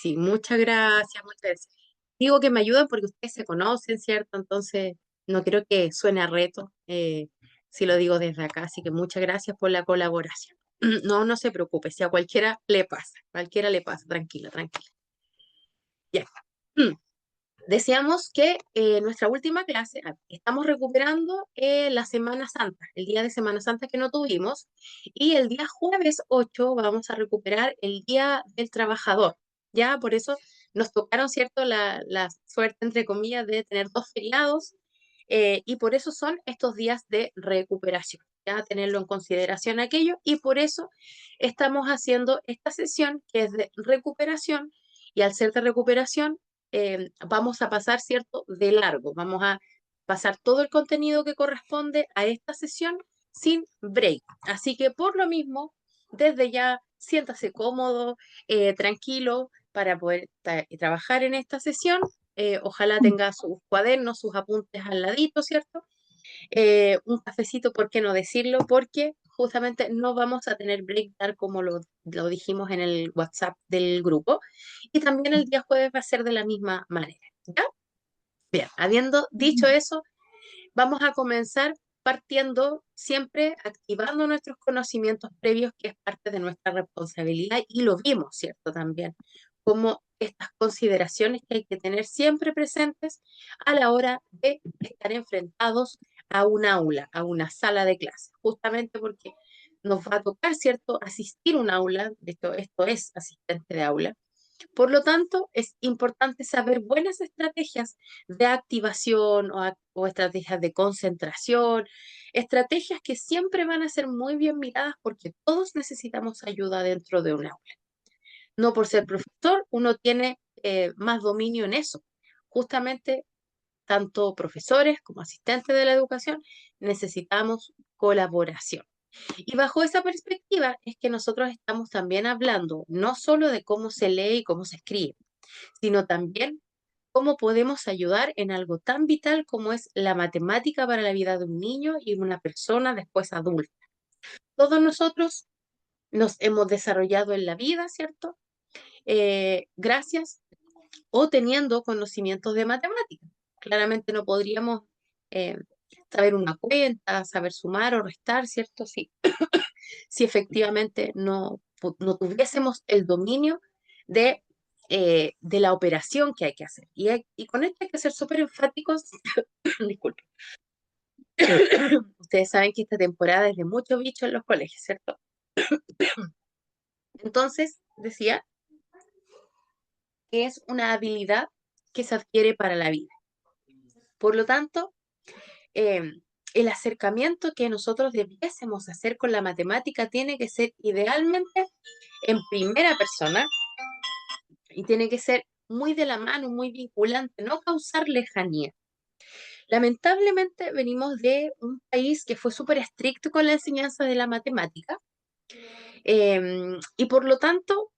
Sí, muchas gracias, muchas gracias. Digo que me ayudan porque ustedes se conocen, ¿cierto? Entonces, no creo que suene a reto, si lo digo desde acá, así que muchas gracias por la colaboración. No, no se preocupe, si a cualquiera le pasa, tranquila, tranquila. Ya. Decíamos que nuestra última clase, estamos recuperando la Semana Santa, el día de Semana Santa que no tuvimos, y el día jueves 8 vamos a recuperar el Día del Trabajador. Ya por eso nos tocaron, ¿cierto?, la suerte, entre comillas, de tener dos feriados, y por eso son estos días de recuperación. Ya tenerlo en consideración aquello, y por eso estamos haciendo esta sesión que es de recuperación, y al ser de recuperación, vamos a pasar, ¿cierto?, de largo. Vamos a pasar todo el contenido que corresponde a esta sesión sin break. Así que por lo mismo, desde ya, siéntase cómodo, tranquilo para poder trabajar en esta sesión. Ojalá tenga sus cuadernos, sus apuntes al ladito, ¿cierto? Un cafecito, ¿por qué no decirlo? Porque justamente no vamos a tener break tal como lo dijimos en el WhatsApp del grupo. Y también el día jueves va a ser de la misma manera. ¿Ya? Bien, habiendo dicho eso, vamos a comenzar partiendo siempre activando nuestros conocimientos previos, que es parte de nuestra responsabilidad, y lo vimos, ¿cierto? También, como estas consideraciones que hay que tener siempre presentes a la hora de estar enfrentados a un aula, a una sala de clase, justamente porque nos va a tocar, ¿cierto?, asistir a un aula, esto es asistente de aula. Por lo tanto, es importante saber buenas estrategias de activación o estrategias de concentración, estrategias que siempre van a ser muy bien miradas porque todos necesitamos ayuda dentro de un aula. No por ser profesor, uno tiene más dominio en eso. Justamente, tanto profesores como asistentes de la educación necesitamos colaboración. Y bajo esa perspectiva es que nosotros estamos también hablando no solo de cómo se lee y cómo se escribe, sino también cómo podemos ayudar en algo tan vital como es la matemática para la vida de un niño y una persona después adulta. Todos nosotros nos hemos desarrollado en la vida, ¿cierto? Gracias o teniendo conocimientos de matemática. Claramente no podríamos eh, saber una cuenta, saber sumar o restar, ¿cierto? Sí, si efectivamente no tuviésemos el dominio de la operación que hay que hacer. Y con esto hay que ser súper enfáticos. Disculpe. Ustedes saben que esta temporada es de mucho bicho en los colegios, ¿cierto? Entonces, decía que es una habilidad que se adquiere para la vida. Por lo tanto, eh, el acercamiento que nosotros debiésemos hacer con la matemática tiene que ser idealmente en primera persona, y tiene que ser muy de la mano, muy vinculante, no causar lejanía. Lamentablemente venimos de un país que fue súper estricto con la enseñanza de la matemática, y por lo tanto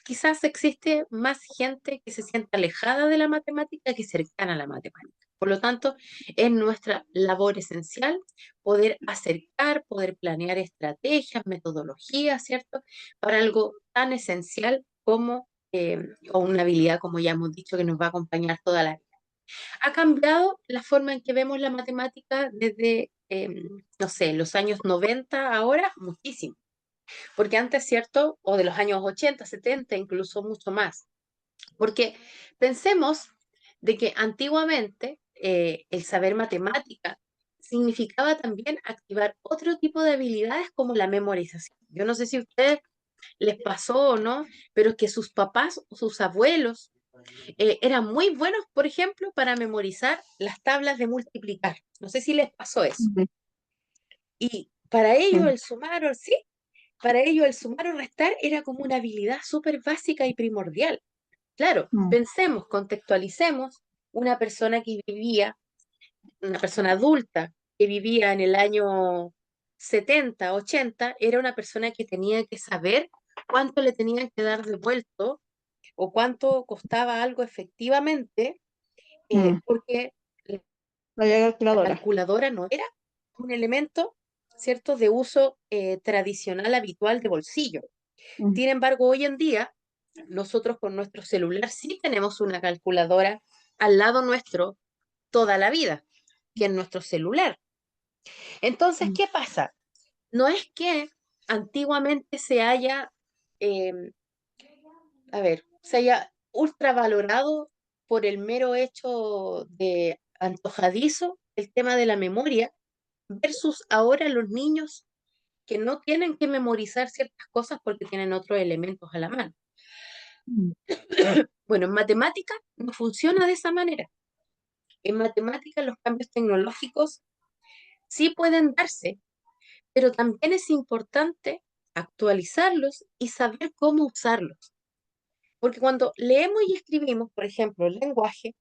quizás existe más gente que se sienta alejada de la matemática que cercana a la matemática. Por lo tanto, es nuestra labor esencial poder acercar, poder planear estrategias, metodologías, ¿cierto? Para algo tan esencial como, o una habilidad, como ya hemos dicho, que nos va a acompañar toda la vida. Ha cambiado la forma en que vemos la matemática desde, no sé, los años 90 ahora, muchísimo. Porque antes, ¿cierto? O de los años 80, 70, incluso mucho más. Porque pensemos de que antiguamente el saber matemática significaba también activar otro tipo de habilidades como la memorización. Yo no sé si a ustedes les pasó o no, pero es que sus papás o sus abuelos eran muy buenos, por ejemplo, para memorizar las tablas de multiplicar. No sé si les pasó eso. Ujú, Y para ellos ujú, el sumar, o sí, para ellos el sumar o restar era como una habilidad súper básica y primordial. Claro, ujú, pensemos, contextualicemos una persona que vivía, una persona adulta que vivía en el año 70, 80, era una persona que tenía que saber cuánto le tenían que dar devuelto o cuánto costaba algo efectivamente, ujú. porque La la calculadora. calculadora no era un elemento, ¿cierto?, de uso tradicional habitual de bolsillo. Ujú, Sin embargo, hoy en día nosotros con nuestro celular sí tenemos una calculadora al lado nuestro toda la vida, que es nuestro celular. Entonces, mm, ¿qué pasa? No es que antiguamente eh, se haya ultravalorado por el mero hecho de antojadizo el tema de la memoria, versus ahora los niños que no tienen que memorizar ciertas cosas porque tienen otros elementos a la mano. mm, Bueno, en matemática no funciona de esa manera. En matemática los cambios tecnológicos sí pueden darse, pero también es importante actualizarlos y saber cómo usarlos. Porque cuando leemos y escribimos, por ejemplo, el lenguaje,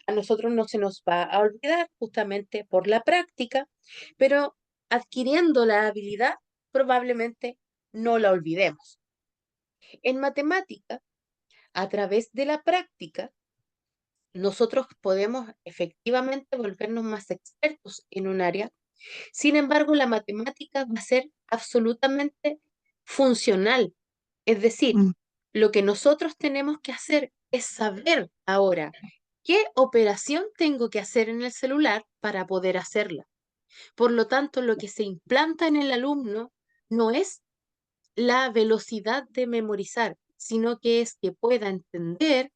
a nosotros no se nos va a olvidar justamente por la práctica, pero adquiriendo la habilidad probablemente no la olvidemos. En matemática, a través de la práctica, nosotros podemos efectivamente volvernos más expertos en un área. Sin embargo, la matemática va a ser absolutamente funcional. Es decir, mm, lo que nosotros tenemos que hacer es saber ahora qué operación tengo que hacer en el celular para poder hacerla. Por lo tanto, lo que se implanta en el alumno no es la velocidad de memorizar, sino que es que pueda entender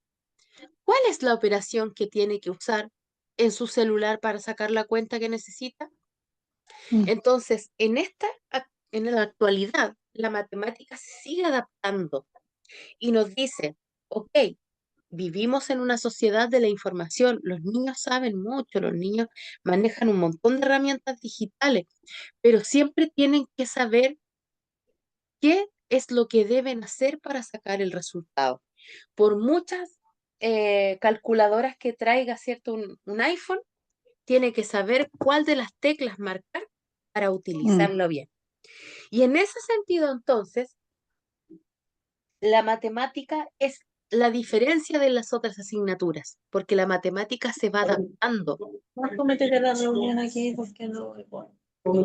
cuál es la operación que tiene que usar en su celular para sacar la cuenta que necesita. mm, Entonces, en la actualidad, la matemática se sigue adaptando y nos dice, ok, vivimos en una sociedad de la información, los niños saben mucho, los niños manejan un montón de herramientas digitales, pero siempre tienen que saber qué es lo que deben hacer para sacar el resultado. Por muchas calculadoras que traiga, ¿cierto? Un iPhone, tiene que saber cuál de las teclas marcar para mm. utilizarlo bien. Y en ese sentido, entonces, la matemática es la diferencia de las otras asignaturas, porque la matemática se va adaptando. Marco, métete a la reunión aquí porque no me puedo. No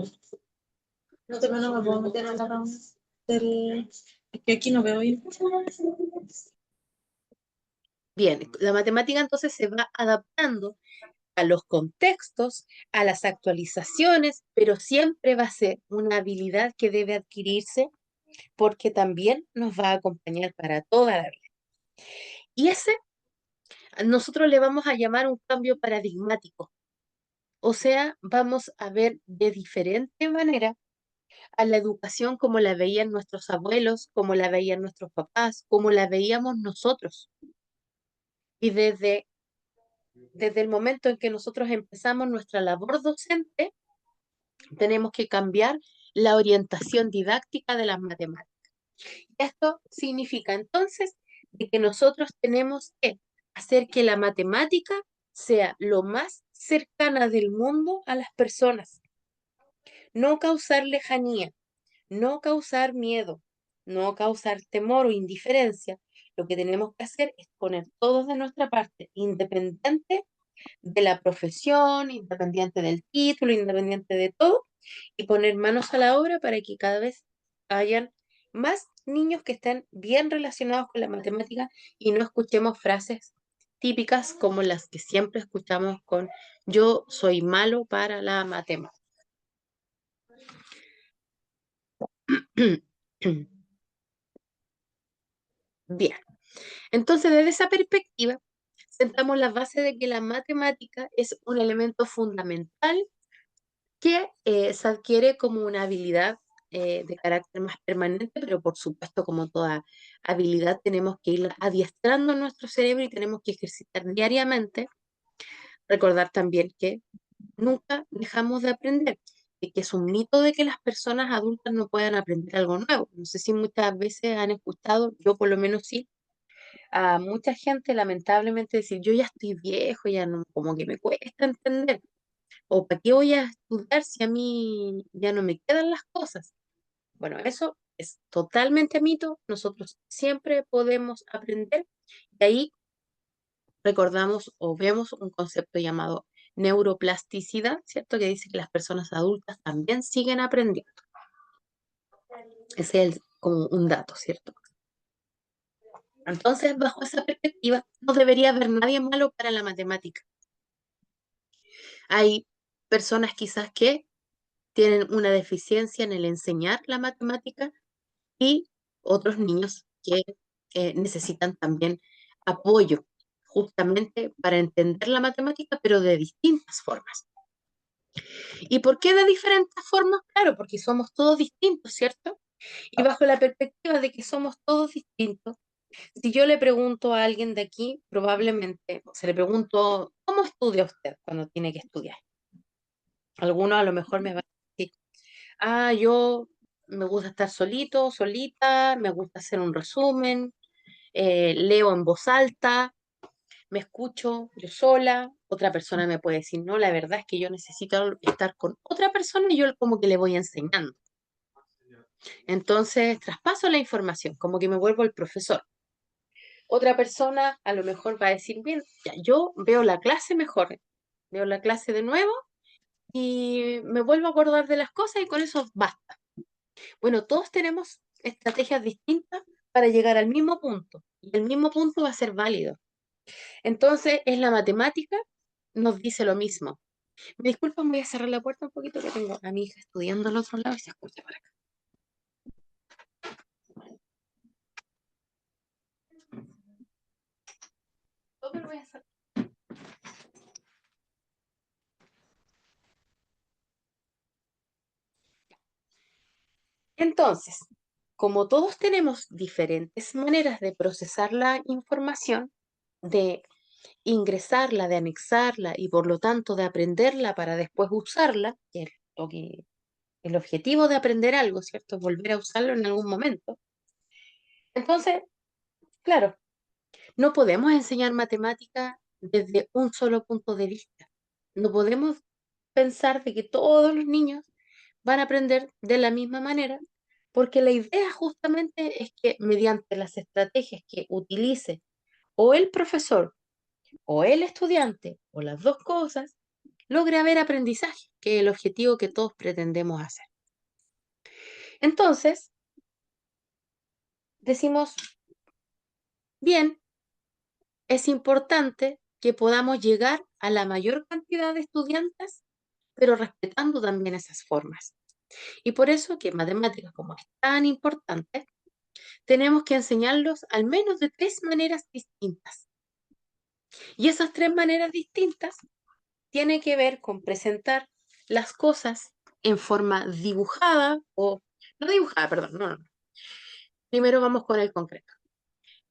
me puedo meter a la reunión del... Es que aquí no veo bien. Bien, la matemática entonces se va adaptando a los contextos, a las actualizaciones, pero siempre va a ser una habilidad que debe adquirirse porque también nos va a acompañar para toda la vida. Y ese nosotros le vamos a llamar un cambio paradigmático. O sea, vamos a ver de diferente manera a la educación como la veían nuestros abuelos, como la veían nuestros papás, como la veíamos nosotros. Y desde el momento en que nosotros empezamos nuestra labor docente, tenemos que cambiar la orientación didáctica de las matemáticas. Esto significa entonces de que nosotros tenemos que hacer que la matemática sea lo más cercana del mundo a las personas, no causar lejanía, no causar miedo, no causar temor o indiferencia. Lo que tenemos que hacer es poner todos de nuestra parte, independiente de la profesión, independiente del título, independiente de todo, y poner manos a la obra para que cada vez hayan más niños que estén bien relacionados con la matemática y no escuchemos frases típicas como las que siempre escuchamos con yo soy malo para la matemática. Bien, entonces desde esa perspectiva, sentamos la base de que la matemática es un elemento fundamental que se adquiere como una habilidad de carácter más permanente, pero por supuesto, como toda habilidad, tenemos que ir adiestrando nuestro cerebro y tenemos que ejercitar diariamente. Recordar también que nunca dejamos de aprender, y que es un mito de que las personas adultas no puedan aprender algo nuevo. No sé si muchas veces han escuchado, yo por lo menos sí, a mucha gente lamentablemente decir, yo ya estoy viejo, ya no, como que me cuesta entender. ¿O para qué voy a estudiar si a mí ya no me quedan las cosas? Bueno, eso es totalmente mito. Nosotros siempre podemos aprender. Y ahí recordamos o vemos un concepto llamado neuroplasticidad, ¿cierto? Que dice que las personas adultas también siguen aprendiendo. Ese es como un dato, ¿cierto? Entonces, bajo esa perspectiva, no debería haber nadie malo para la matemática. Hay personas quizás que tienen una deficiencia en el enseñar la matemática y otros niños que necesitan también apoyo justamente para entender la matemática, pero de distintas formas. ¿Y por qué de diferentes formas? Claro, porque somos todos distintos, ¿cierto? Y bajo la perspectiva de que somos todos distintos, si yo le pregunto a alguien de aquí, probablemente, o se le pregunto, ¿cómo estudia usted cuando tiene que estudiar? Alguno a lo mejor me va a decir, yo me gusta estar solito, solita, me gusta hacer un resumen, leo en voz alta, me escucho yo sola. Otra persona me puede decir, no, la verdad es que yo necesito estar con otra persona y yo como que le voy enseñando. Entonces, traspaso la información, como que me vuelvo el profesor. Otra persona a lo mejor va a decir, bien, ya, yo veo la clase mejor, veo la clase de nuevo y me vuelvo a acordar de las cosas y con eso basta. Bueno, todos tenemos estrategias distintas para llegar al mismo punto y el mismo punto va a ser válido. Entonces, es la matemática, nos dice lo mismo. Me disculpan, voy a cerrar la puerta un poquito que tengo a mi hija estudiando al otro lado y se escucha por acá. Oh, pero voy a cerrar. Entonces, como todos tenemos diferentes maneras de procesar la información, de ingresarla, de anexarla y por lo tanto de aprenderla para después usarla, que es lo que el objetivo de aprender algo, ¿cierto? Volver a usarlo en algún momento. Entonces, claro, no podemos enseñar matemática desde un solo punto de vista. No podemos pensar de que todos los niños van a aprender de la misma manera, porque la idea justamente es que mediante las estrategias que utilice o el profesor o el estudiante o las dos cosas, logre haber aprendizaje, que es el objetivo que todos pretendemos hacer. Entonces, decimos, bien, es importante que podamos llegar a la mayor cantidad de estudiantes, pero respetando también esas formas. Y por eso que matemáticas, como es tan importante, tenemos que enseñarlos al menos de tres maneras distintas. Y esas tres maneras distintas tienen que ver con presentar las cosas en forma dibujada o no dibujada, perdón, no. Primero vamos con el concreto.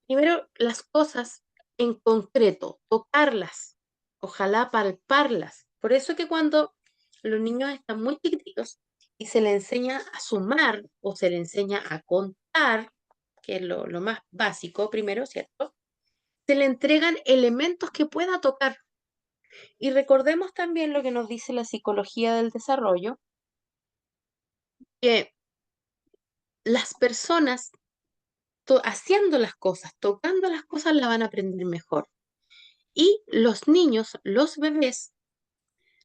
Primero las cosas en concreto, tocarlas, ojalá palparlas. Por eso que cuando los niños están muy chiquititos y se les enseña a sumar o se les enseña a contar, que es lo más básico primero, ¿cierto? Se le entregan elementos que pueda tocar. Y recordemos también lo que nos dice la psicología del desarrollo, que las personas haciendo las cosas, tocando las cosas, la van a aprender mejor. Y los niños, los bebés,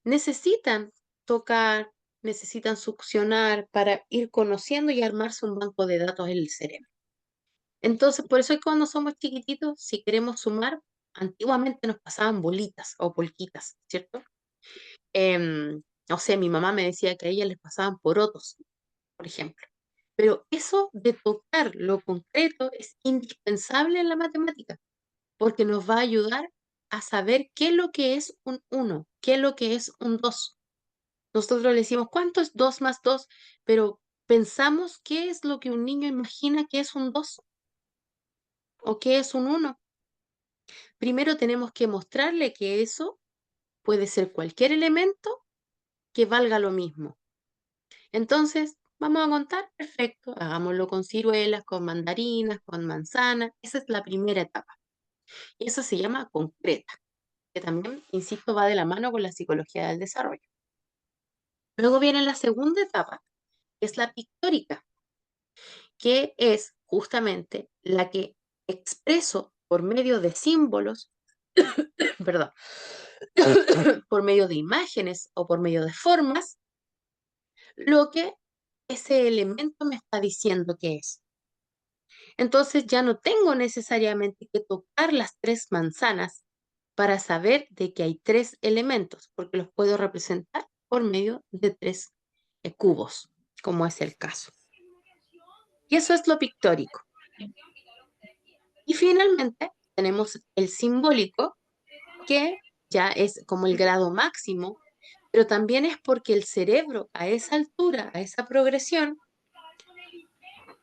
necesitan tocar, necesitan succionar para ir conociendo y armarse un banco de datos en el cerebro. Entonces, por eso es que cuando somos chiquititos, si queremos sumar, antiguamente nos pasaban bolitas o polquitas, ¿cierto? No sé, mi mamá me decía que a ella les pasaban porotos, por ejemplo. Pero eso de tocar lo concreto es indispensable en la matemática, porque nos va a ayudar a saber qué es lo que es un uno, qué es lo que es un 2. Nosotros le decimos, ¿cuánto es 2 más 2? Pero pensamos qué es lo que un niño imagina que es un 2 o qué es un uno. Primero tenemos que mostrarle que eso puede ser cualquier elemento que valga lo mismo. Entonces, vamos a contar, perfecto, hagámoslo con ciruelas, con mandarinas, con manzanas. Esa es la primera etapa. Y eso se llama concreta, que también, insisto, va de la mano con la psicología del desarrollo. Luego viene la segunda etapa, que es la pictórica, que es justamente la que expreso por medio de símbolos, perdón, por medio de imágenes o por medio de formas, lo que ese elemento me está diciendo que es. Entonces ya no tengo necesariamente que tocar las 3 manzanas para saber de que hay 3 elementos, porque los puedo representar por medio de 3 cubos, como es el caso. Y eso es lo pictórico. Y finalmente tenemos el simbólico, que ya es como el grado máximo, pero también es porque el cerebro a esa altura, a esa progresión,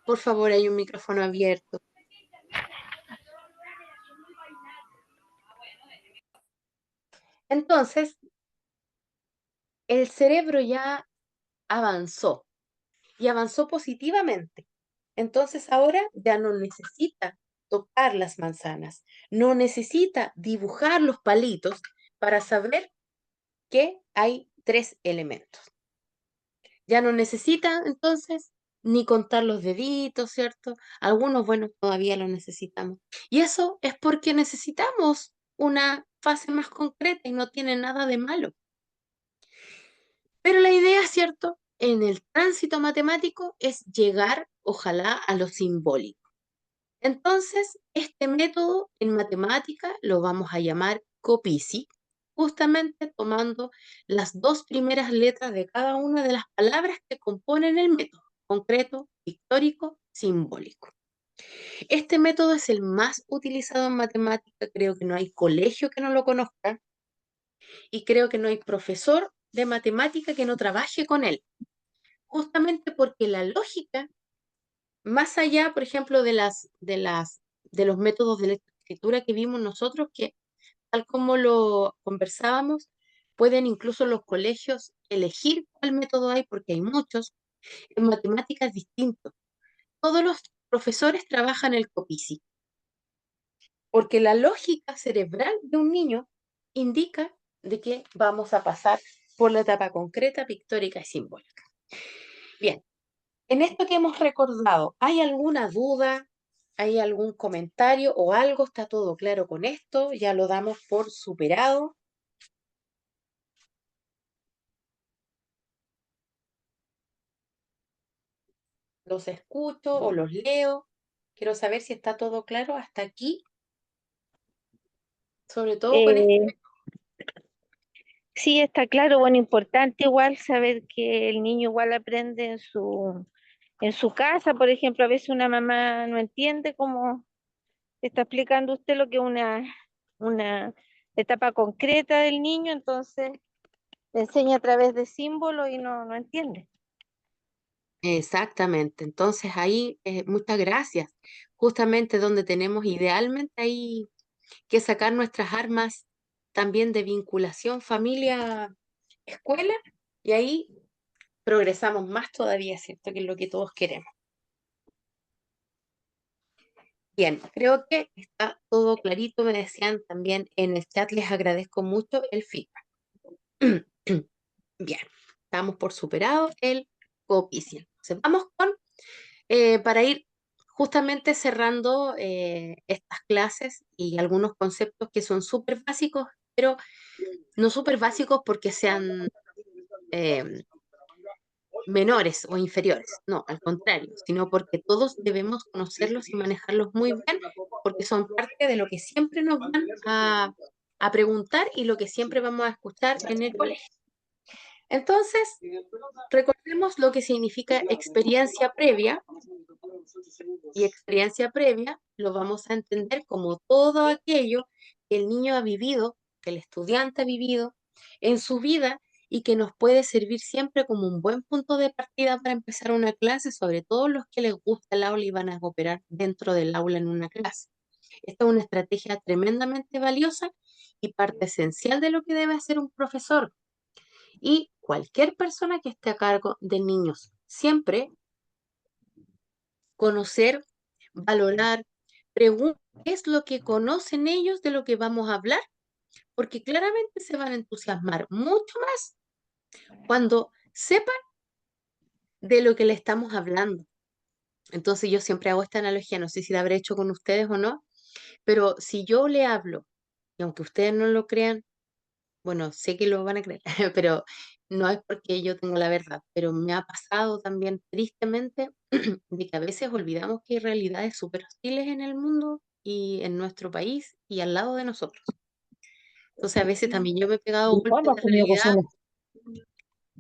por favor, hay un micrófono abierto. Entonces, el cerebro ya avanzó y avanzó positivamente. Entonces ahora ya no necesita tocar las manzanas, no necesita dibujar los palitos para saber que hay 3 elementos. Ya no necesita entonces ni contar los deditos, ¿cierto? Algunos, bueno, todavía lo necesitamos. Y eso es porque necesitamos una fase más concreta y no tiene nada de malo. Pero la idea, ¿cierto? En el tránsito matemático es llegar, ojalá, a lo simbólico. Entonces, este método en matemática lo vamos a llamar COPICI, justamente tomando las 2 primeras letras de cada una de las palabras que componen el método, concreto, pictórico, simbólico. Este método es el más utilizado en matemática, creo que no hay colegio que no lo conozca y creo que no hay profesor de matemática que no trabaje con él, justamente porque la lógica, más allá, por ejemplo, de los métodos de escritura que vimos nosotros, que tal como lo conversábamos, pueden incluso los colegios elegir cuál método hay, porque hay muchos. En matemáticas es distinto. Todos los profesores trabajan el COPICI, porque la lógica cerebral de un niño indica de que vamos a pasar por la etapa concreta, pictórica y simbólica. Bien, en esto que hemos recordado, ¿hay alguna duda? ¿Hay algún comentario o algo? ¿Está todo claro con esto? ¿Ya lo damos por superado? ¿Los escucho o los leo? Quiero saber si está todo claro hasta aquí, sobre todo con este. Eh, sí, está claro, bueno, importante igual saber que el niño igual aprende en su casa, por ejemplo, a veces una mamá no entiende cómo está explicando usted lo que es una etapa concreta del niño, entonces le enseña a través de símbolos y no entiende. Exactamente, entonces ahí, muchas gracias. Justamente donde tenemos idealmente ahí que sacar nuestras armas también de vinculación familia-escuela, y ahí progresamos más todavía, ¿cierto? Que es lo que todos queremos. Bien, creo que está todo clarito. Me decían también en el chat, les agradezco mucho el feedback. Bien, estamos por superado el coeficiente. Entonces, vamos con, para ir justamente cerrando estas clases y algunos conceptos que son súper básicos, pero no súper básicos porque sean eh, menores o inferiores, no, al contrario, sino porque todos debemos conocerlos y manejarlos muy bien, porque son parte de lo que siempre nos van a preguntar y lo que siempre vamos a escuchar en el colegio. Entonces, recordemos lo que significa experiencia previa, y experiencia previa lo vamos a entender como todo aquello que el niño ha vivido, que el estudiante ha vivido en su vida y que nos puede servir siempre como un buen punto de partida para empezar una clase, sobre todo los que les gusta el aula y van a operar dentro del aula en una clase. Esta es una estrategia tremendamente valiosa y parte esencial de lo que debe hacer un profesor y cualquier persona que esté a cargo de niños. Siempre conocer, valorar, preguntar qué es lo que conocen ellos de lo que vamos a hablar, porque claramente se van a entusiasmar mucho más cuando sepan de lo que le estamos hablando. Entonces yo siempre hago esta analogía, no sé si la habré hecho con ustedes o no, pero si yo le hablo, y aunque ustedes no lo crean, bueno, sé que lo van a creer, pero No es porque yo tengo la verdad, pero me ha pasado también tristemente de que a veces olvidamos que hay realidades súper hostiles en el mundo y en nuestro país y al lado de nosotros. Entonces a veces también yo me he pegado ¿Y golpes cuándo has de comido realidad cazuela?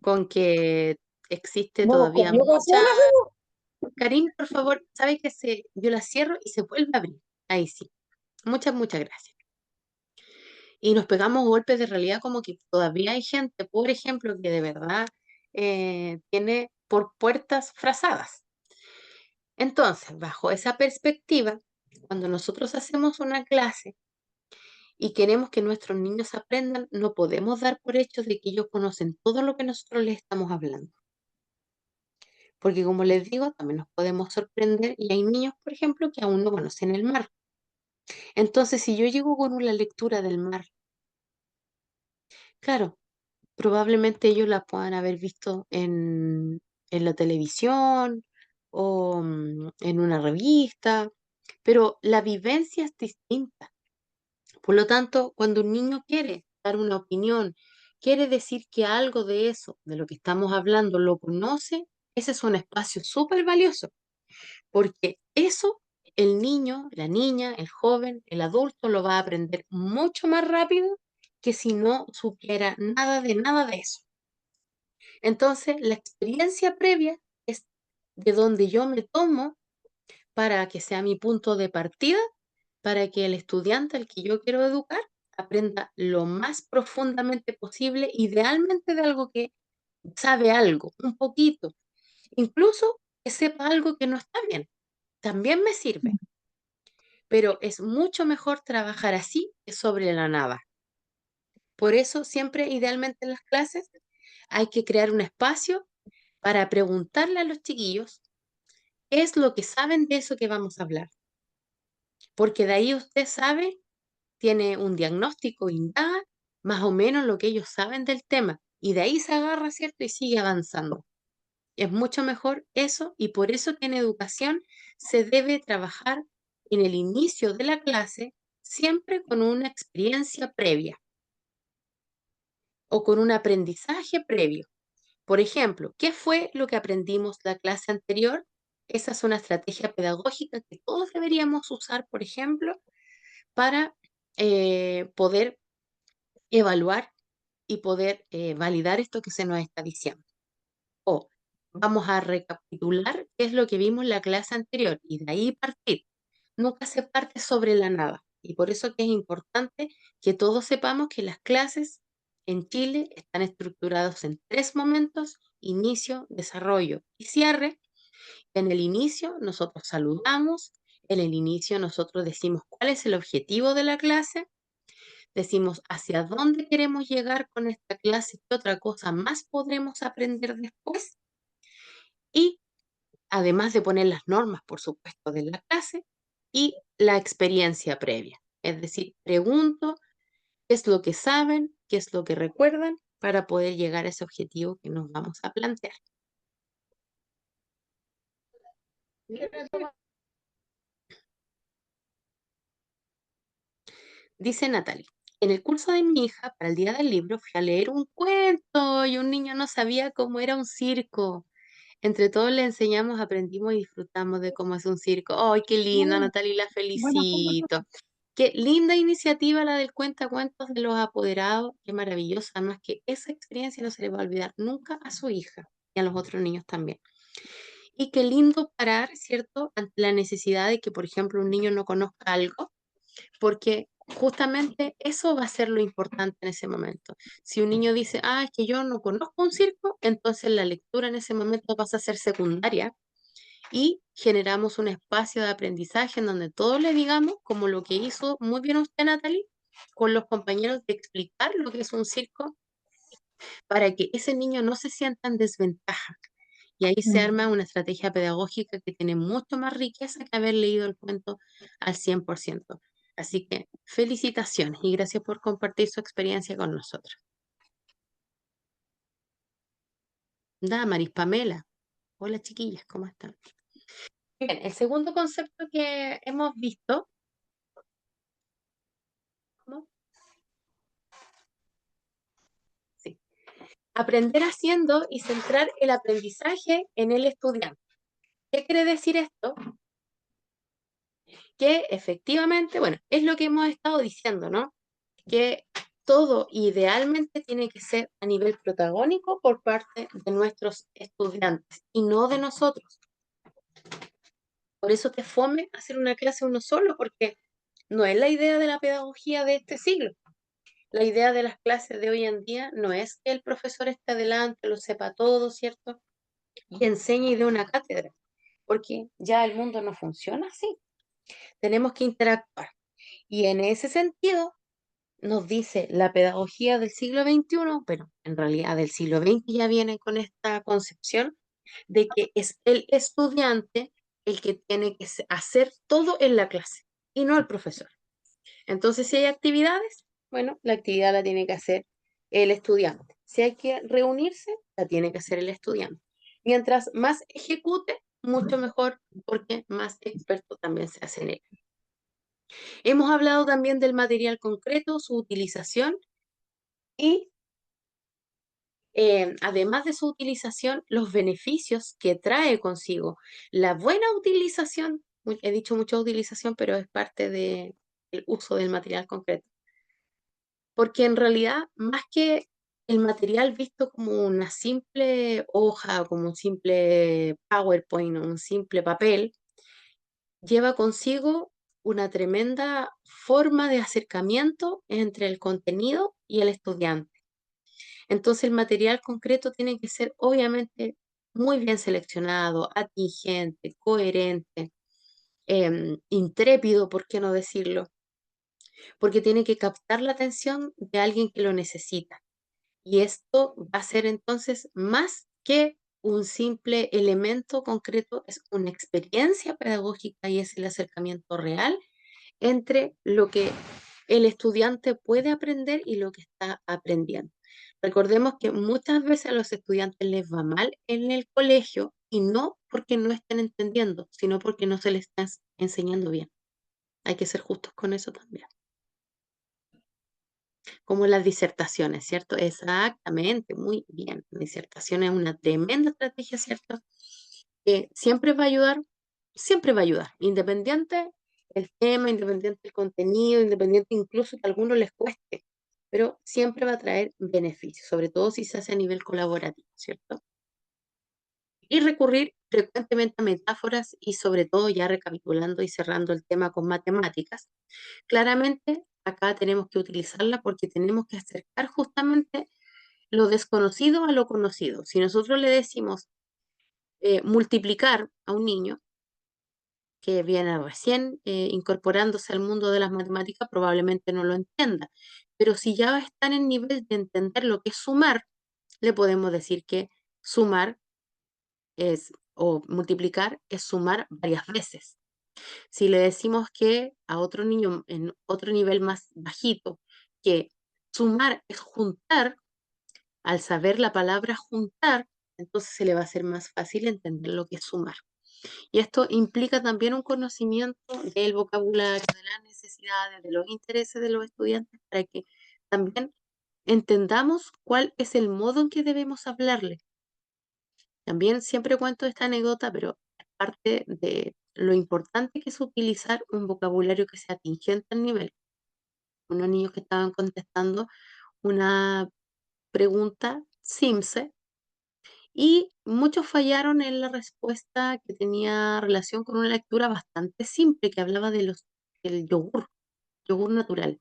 con que existe ¿No hemos todavía comido mucha... cazuela? Karim, por favor, ¿sabe que yo la cierro y se vuelve a abrir? Ahí sí. Muchas gracias. Y nos pegamos golpes de realidad como que todavía hay gente, por ejemplo, que de verdad tiene por puertas frazadas. Entonces, bajo esa perspectiva, cuando nosotros hacemos una clase y queremos que nuestros niños aprendan, no podemos dar por hecho de que ellos conocen todo lo que nosotros les estamos hablando. Porque como les digo, también nos podemos sorprender y hay niños, por ejemplo, que aún no conocen el mar. Entonces, si yo llego con una lectura del mar, claro, probablemente ellos la puedan haber visto en la televisión o en una revista, pero la vivencia es distinta. Por lo tanto, cuando un niño quiere dar una opinión, quiere decir que algo de eso, de lo que estamos hablando, lo conoce, ese es un espacio súper valioso, porque eso el niño, la niña, el joven, el adulto lo va a aprender mucho más rápido que si no supiera nada de eso. Entonces, la experiencia previa es de donde yo me tomo para que sea mi punto de partida, para que el estudiante al que yo quiero educar aprenda lo más profundamente posible, idealmente de algo que sabe algo, un poquito, incluso que sepa algo que no está bien, también me sirve, pero es mucho mejor trabajar así que sobre la nada. Por eso siempre, idealmente en las clases, hay que crear un espacio para preguntarle a los chiquillos qué es lo que saben de eso que vamos a hablar, porque de ahí usted sabe, tiene un diagnóstico, indaga más o menos lo que ellos saben del tema y de ahí se agarra, ¿cierto? Y sigue avanzando. Es mucho mejor eso y por eso que en educación se debe trabajar en el inicio de la clase siempre con una experiencia previa o con un aprendizaje previo. Por ejemplo, ¿qué fue lo que aprendimos la clase anterior? Esa es una estrategia pedagógica que todos deberíamos usar, por ejemplo, para poder evaluar y poder validar esto que se nos está diciendo. O vamos a recapitular qué es lo que vimos en la clase anterior y de ahí partir. Nunca se parte sobre la nada. Y por eso que es importante que todos sepamos que las clases en Chile están estructuradas en 3 momentos: inicio, desarrollo y cierre. En el inicio nosotros saludamos, en el inicio nosotros decimos cuál es el objetivo de la clase, decimos hacia dónde queremos llegar con esta clase, qué otra cosa más podremos aprender después y además de poner las normas, por supuesto, de la clase y la experiencia previa. Es decir, pregunto qué es lo que saben, qué es lo que recuerdan para poder llegar a ese objetivo que nos vamos a plantear. Dice Natalie, en el curso de mi hija, para el día del libro, fui a leer un cuento y un niño no sabía cómo era un circo. Entre todos le enseñamos, aprendimos y disfrutamos de cómo es un circo. ¡Ay, qué linda, Mm, Natalie! La buena felicito. conversación. Qué linda iniciativa la del cuentacuentos de los apoderados. Qué maravillosa. Además que esa experiencia no se le va a olvidar nunca a su hija y a los otros niños también. Y qué lindo parar, ¿cierto?, ante la necesidad de que, por ejemplo, un niño no conozca algo, porque justamente eso va a ser lo importante en ese momento. Si un niño dice, ah, es que yo no conozco un circo, entonces la lectura en ese momento pasa a ser secundaria y generamos un espacio de aprendizaje en donde todos le digamos, como lo que hizo muy bien usted, Natalie, con los compañeros, de explicar lo que es un circo para que ese niño no se sienta en desventaja. Y ahí se Mm. arma una estrategia pedagógica que tiene mucho más riqueza que haber leído el cuento al 100%. Así que felicitaciones y gracias por compartir su experiencia con nosotros. Maris Pamela. Hola chiquillas, ¿cómo están? Bien, el segundo concepto que hemos visto, ¿cómo? Sí. aprender haciendo y centrar el aprendizaje en el estudiante. ¿Qué quiere decir esto? Que efectivamente, bueno, es lo que hemos estado diciendo, ¿no? Que todo idealmente tiene que ser a nivel protagónico por parte de nuestros estudiantes y no de nosotros. Por eso te fome hacer una clase uno solo, porque no es la idea de la pedagogía de este siglo. La idea de las clases de hoy en día no es que el profesor esté adelante, lo sepa todo, ¿cierto? Y enseñe y dé una cátedra, porque ya el mundo no funciona así. Tenemos que interactuar. Y en ese sentido, nos dice la pedagogía del siglo XXI, pero en realidad del siglo XX ya viene con esta concepción de que es el estudiante el que tiene que hacer todo en la clase y no el profesor. Entonces, si hay actividades, bueno, la actividad la tiene que hacer el estudiante. Si hay que reunirse, la tiene que hacer el estudiante. Mientras más ejecute, mucho mejor, porque más experto también se hace en él. Hemos hablado también del material concreto, su utilización y además de su utilización, los beneficios que trae consigo. La buena utilización, he dicho mucha utilización, pero es parte del uso del material concreto. Porque en realidad, más que el material visto como una simple hoja, como un simple PowerPoint o un simple papel, lleva consigo una tremenda forma de acercamiento entre el contenido y el estudiante. Entonces el material concreto tiene que ser obviamente muy bien seleccionado, atingente, coherente, intrépido, ¿por qué no decirlo? Porque tiene que captar la atención de alguien que lo necesita. Y esto va a ser entonces más que un simple elemento concreto, es una experiencia pedagógica y es el acercamiento real entre lo que el estudiante puede aprender y lo que está aprendiendo. Recordemos que muchas veces a los estudiantes les va mal en el colegio y no porque no estén entendiendo, sino porque no se les está enseñando bien. Hay que ser justos con eso también. Como las disertaciones, ¿cierto? Exactamente, muy bien. La disertación es una tremenda estrategia, ¿cierto? Que siempre va a ayudar, independiente el tema, independiente el contenido, independiente incluso que a algunos les cueste, pero siempre va a traer beneficios, sobre todo si se hace a nivel colaborativo, ¿cierto? Y recurrir frecuentemente a metáforas y sobre todo ya recapitulando y cerrando el tema con matemáticas, claramente acá tenemos que utilizarla porque tenemos que acercar justamente lo desconocido a lo conocido. Si nosotros le decimos multiplicar a un niño, que viene recién incorporándose al mundo de las matemáticas, probablemente no lo entienda. Pero si ya está en el nivel de entender lo que es sumar, le podemos decir que sumar es, o multiplicar es sumar varias veces. Si le decimos que a otro niño en otro nivel más bajito, que sumar es juntar, al saber la palabra juntar, entonces se le va a hacer más fácil entender lo que es sumar. Y esto implica también un conocimiento del vocabulario, de las necesidades, de los intereses de los estudiantes, para que también entendamos cuál es el modo en que debemos hablarle. También siempre cuento esta anécdota, pero es parte de lo importante que es utilizar un vocabulario que sea atingente al nivel. Unos niños que estaban contestando una pregunta simple y muchos fallaron en la respuesta que tenía relación con una lectura bastante simple que hablaba del yogur natural.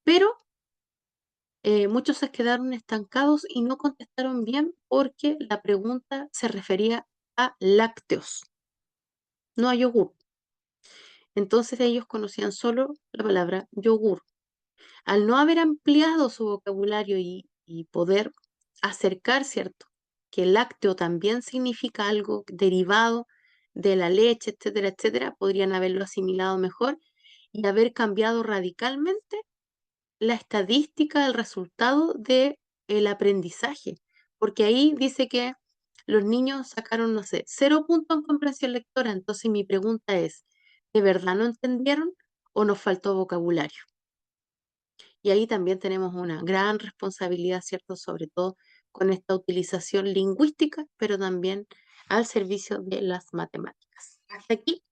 Pero muchos se quedaron estancados y no contestaron bien porque la pregunta se refería a lácteos, no a yogur. Entonces ellos conocían solo la palabra yogur. Al no haber ampliado su vocabulario y poder acercar, ¿cierto? Que el lácteo también significa algo derivado de la leche, etcétera, etcétera, podrían haberlo asimilado mejor y haber cambiado radicalmente la estadística del resultado del aprendizaje. Porque ahí dice que los niños sacaron, no sé, 0 puntos en comprensión lectora. Entonces mi pregunta es, ¿de verdad no entendieron o nos faltó vocabulario? Y ahí también tenemos una gran responsabilidad, ¿cierto? Sobre todo con esta utilización lingüística, pero también al servicio de las matemáticas. Hasta aquí,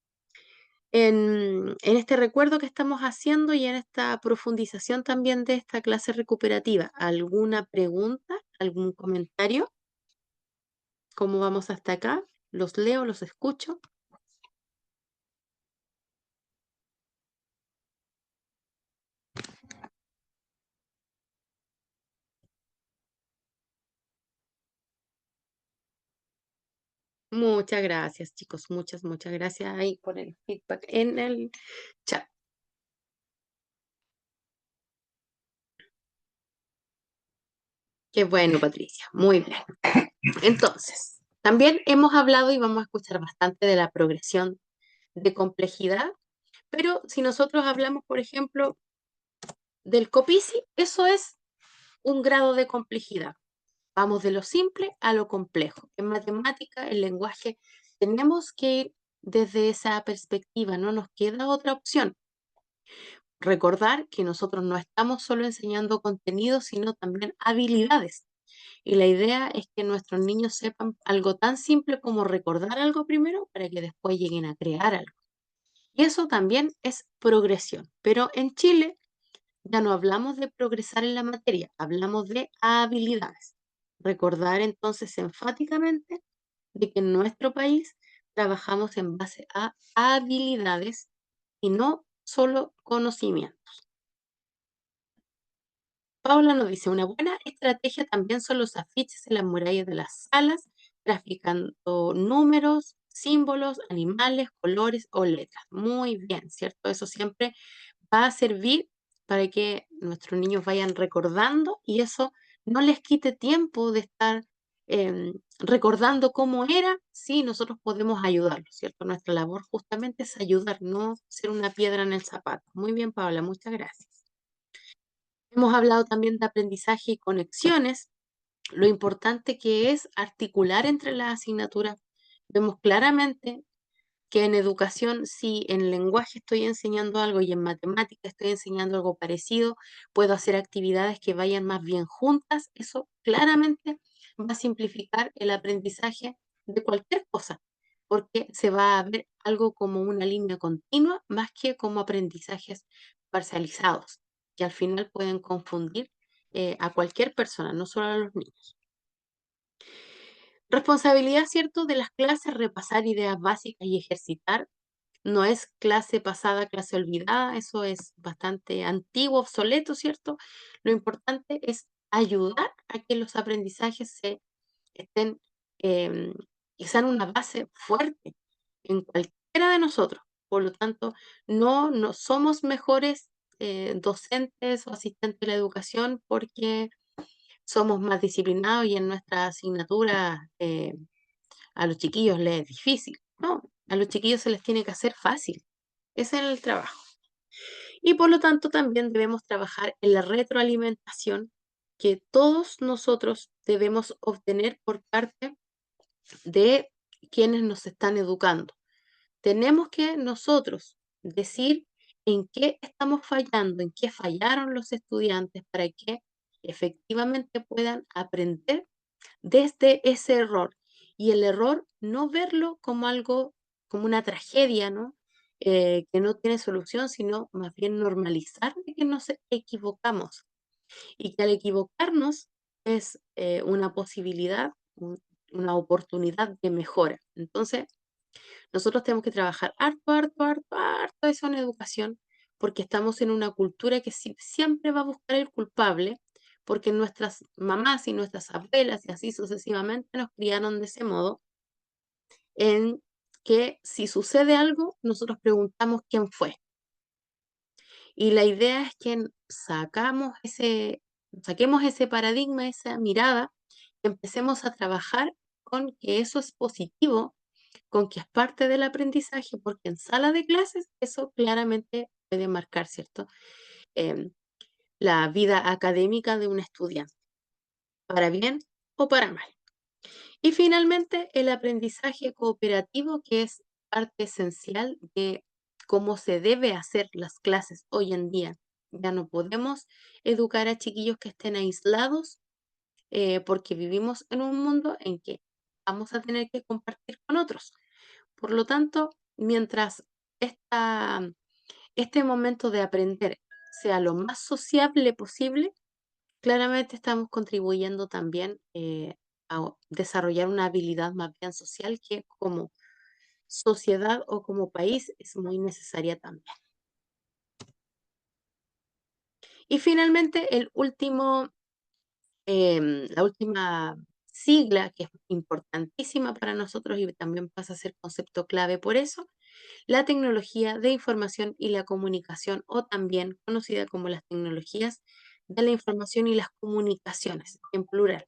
en este recuerdo que estamos haciendo y en esta profundización también de esta clase recuperativa, ¿alguna pregunta? ¿Algún comentario? ¿Cómo vamos hasta acá? ¿Los leo, los escucho? Muchas gracias, chicos. Muchas gracias ahí por el feedback en el chat. Qué bueno, Patricia. Muy bien. Entonces, también hemos hablado y vamos a escuchar bastante de la progresión de complejidad, pero si nosotros hablamos, por ejemplo, del COPICI, eso es un grado de complejidad. Vamos de lo simple a lo complejo. En matemática, el lenguaje, tenemos que ir desde esa perspectiva, no nos queda otra opción. Recordar que nosotros no estamos solo enseñando contenido, sino también habilidades. Y la idea es que nuestros niños sepan algo tan simple como recordar algo primero para que después lleguen a crear algo. Y eso también es progresión. Pero en Chile ya no hablamos de progresar en la materia, hablamos de habilidades. Recordar entonces enfáticamente de que en nuestro país trabajamos en base a habilidades y no solo conocimientos. Paula nos dice, una buena estrategia también son los afiches en las murallas de las salas, graficando números, símbolos, animales, colores o letras. Muy bien, ¿cierto? Eso siempre va a servir para que nuestros niños vayan recordando y eso no les quite tiempo de estar recordando cómo era, sí, nosotros podemos ayudarlos, ¿cierto? Nuestra labor justamente es ayudar, no ser una piedra en el zapato. Muy bien, Paula, muchas gracias. Hemos hablado también de aprendizaje y conexiones, lo importante que es articular entre las asignaturas. Vemos claramente que en educación, si en lenguaje estoy enseñando algo y en matemática estoy enseñando algo parecido, puedo hacer actividades que vayan más bien juntas. Eso claramente va a simplificar el aprendizaje de cualquier cosa, porque se va a ver algo como una línea continua más que como aprendizajes parcializados, que al final pueden confundir a cualquier persona, no solo a los niños. Responsabilidad, ¿cierto?, de las clases, repasar ideas básicas y ejercitar. No es clase pasada, clase olvidada, eso es bastante antiguo, obsoleto, ¿cierto? Lo importante es ayudar a que los aprendizajes se estén, em, que sean una base fuerte en cualquiera de nosotros. Por lo tanto, no somos mejores docentes o asistentes de la educación porque somos más disciplinados y en nuestra asignatura a los chiquillos les es difícil. No, a los chiquillos se les tiene que hacer fácil. Ese es el trabajo. Y por lo tanto también debemos trabajar en la retroalimentación que todos nosotros debemos obtener por parte de quienes nos están educando. Tenemos que nosotros decir en qué estamos fallando, en qué fallaron los estudiantes para que efectivamente puedan aprender desde ese error. Y el error no verlo como algo, como una tragedia, ¿no? Que no tiene solución, sino más bien normalizar de que nos equivocamos y que al equivocarnos es una posibilidad, una oportunidad de mejora. Entonces, nosotros tenemos que trabajar harto eso en educación, porque estamos en una cultura que siempre va a buscar el culpable, porque nuestras mamás y nuestras abuelas y así sucesivamente nos criaron de ese modo, en que si sucede algo, nosotros preguntamos quién fue. Y la idea es que saquemos ese paradigma, esa mirada, y empecemos a trabajar con que eso es positivo, con que es parte del aprendizaje, porque en sala de clases eso claramente puede marcar, ¿cierto? Em, la vida académica de un estudiante, para bien o para mal. Y finalmente, el aprendizaje cooperativo, que es parte esencial de cómo se debe hacer las clases hoy en día. Ya no podemos educar a chiquillos que estén aislados porque vivimos en un mundo en que vamos a tener que compartir con otros. Por lo tanto, mientras este momento de aprender sea lo más sociable posible, claramente estamos contribuyendo también a desarrollar una habilidad más bien social que como sociedad o como país es muy necesaria también. Y finalmente, la última sigla que es importantísima para nosotros y también pasa a ser concepto clave por eso, la tecnología de información y la comunicación, o también conocida como las tecnologías de la información y las comunicaciones, en plural.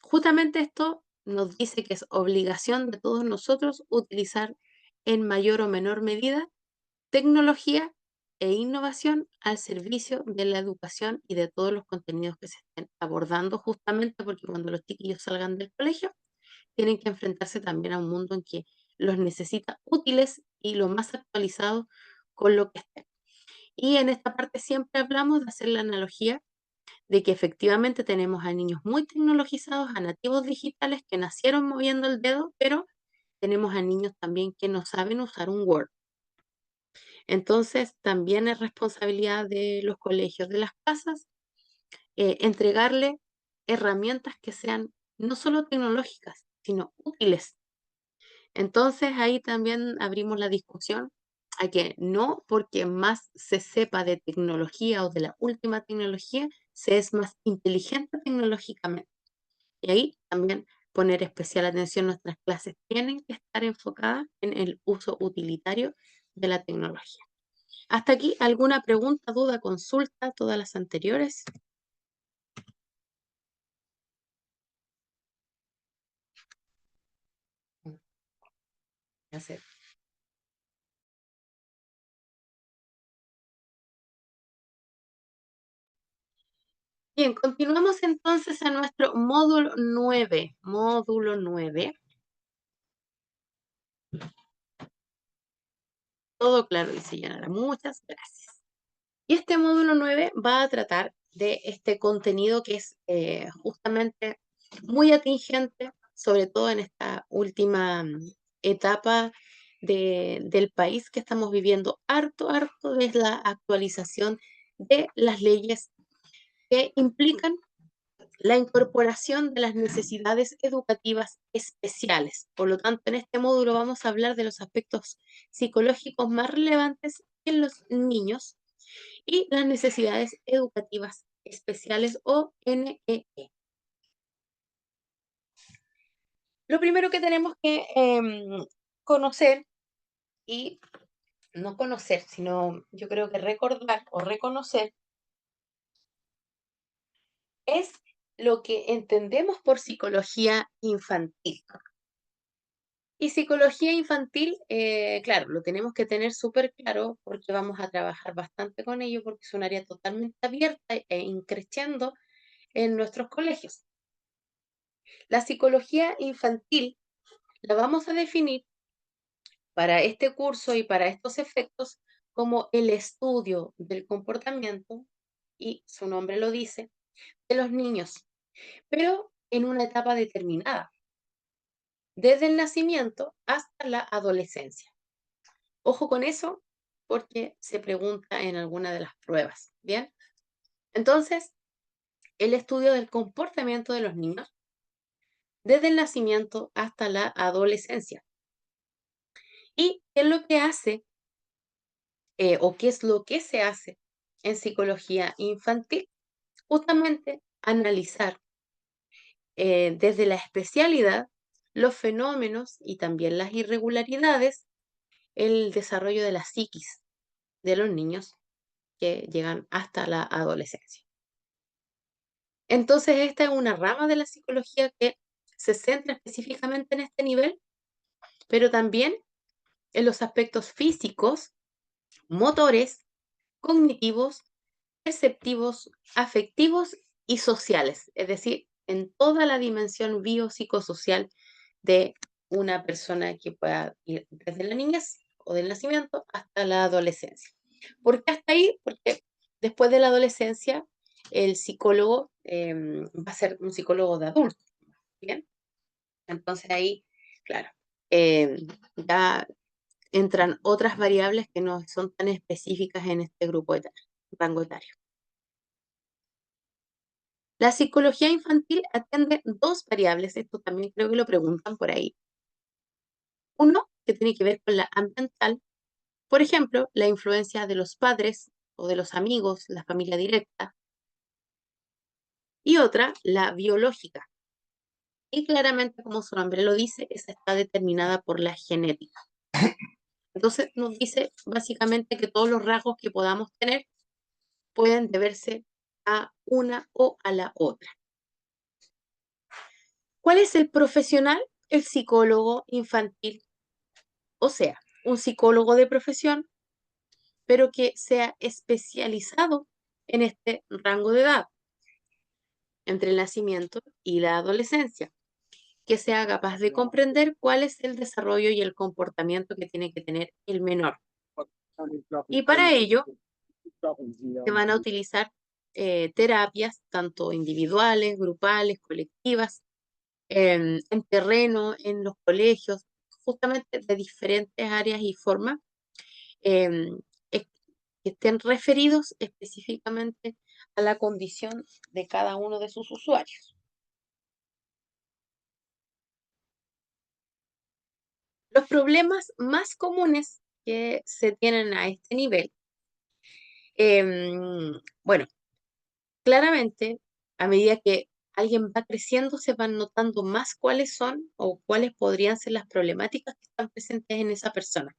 Justamente esto nos dice que es obligación de todos nosotros utilizar en mayor o menor medida tecnología e innovación al servicio de la educación y de todos los contenidos que se estén abordando, justamente porque cuando los chiquillos salgan del colegio, tienen que enfrentarse también a un mundo en que los necesita útiles y lo más actualizados con lo que estén. Y en esta parte siempre hablamos de hacer la analogía de que efectivamente tenemos a niños muy tecnologizados, a nativos digitales que nacieron moviendo el dedo, pero tenemos a niños también que no saben usar un Word. Entonces, también es responsabilidad de los colegios, de las casas, entregarle herramientas que sean no solo tecnológicas, sino útiles. Entonces, ahí también abrimos la discusión a que no porque más se sepa de tecnología o de la última tecnología, se es más inteligente tecnológicamente. Y ahí también poner especial atención, nuestras clases tienen que estar enfocadas en el uso utilitario de la tecnología. Hasta aquí, ¿alguna pregunta, duda, consulta? Todas las anteriores. Hacer. Bien, continuamos entonces a nuestro módulo 9. Módulo 9. Todo claro, dice Yanara. Muchas gracias. Y este módulo 9 va a tratar de este contenido que es justamente muy atingente, sobre todo en esta última etapa del país que estamos viviendo. Harto es la actualización de las leyes que implican la incorporación de las necesidades educativas especiales. Por lo tanto, en este módulo vamos a hablar de los aspectos psicológicos más relevantes en los niños y las necesidades educativas especiales o NEE. Lo primero que tenemos que conocer y no conocer, sino yo creo que recordar o reconocer es lo que entendemos por psicología infantil. Y psicología infantil, claro, lo tenemos que tener súper claro porque vamos a trabajar bastante con ello porque es un área totalmente abierta e increciendo en nuestros colegios. La psicología infantil la vamos a definir para este curso y para estos efectos como el estudio del comportamiento, y su nombre lo dice, de los niños, pero en una etapa determinada, desde el nacimiento hasta la adolescencia. Ojo con eso, porque se pregunta en alguna de las pruebas, ¿bien? Entonces, el estudio del comportamiento de los niños desde el nacimiento hasta la adolescencia. ¿Y qué es lo que hace o qué es lo que se hace en psicología infantil? Justamente analizar desde la especialidad los fenómenos y también las irregularidades, el desarrollo de la psiquis de los niños que llegan hasta la adolescencia. Entonces, esta es una rama de la psicología que se centra específicamente en este nivel, pero también en los aspectos físicos, motores, cognitivos, perceptivos, afectivos y sociales, es decir, en toda la dimensión biopsicosocial de una persona que pueda ir desde la niñez o del nacimiento hasta la adolescencia. ¿Por qué hasta ahí? Porque después de la adolescencia, el psicólogo va a ser un psicólogo de adulto, ¿bien? Entonces ahí, claro, ya entran otras variables que no son tan específicas en este grupo etario, rango etario. La psicología infantil atiende dos variables, esto también creo que lo preguntan por ahí. Uno, que tiene que ver con la ambiental, por ejemplo, la influencia de los padres o de los amigos, la familia directa. Y otra, la biológica. Y claramente, como su nombre lo dice, esa está determinada por la genética. Entonces nos dice básicamente que todos los rasgos que podamos tener pueden deberse a una o a la otra. ¿Cuál es el profesional? El psicólogo infantil, o sea, un psicólogo de profesión, pero que sea especializado en este rango de edad, entre el nacimiento y la adolescencia, que sea capaz de comprender cuál es el desarrollo y el comportamiento que tiene que tener el menor. Y para ello se van a utilizar terapias, tanto individuales, grupales, colectivas, en terreno, en los colegios, justamente de diferentes áreas y formas, em, es- que estén referidos específicamente a la condición de cada uno de sus usuarios. Los problemas más comunes que se tienen a este nivel, bueno, claramente, a medida que alguien va creciendo, se van notando más cuáles son o cuáles podrían ser las problemáticas que están presentes en esa persona.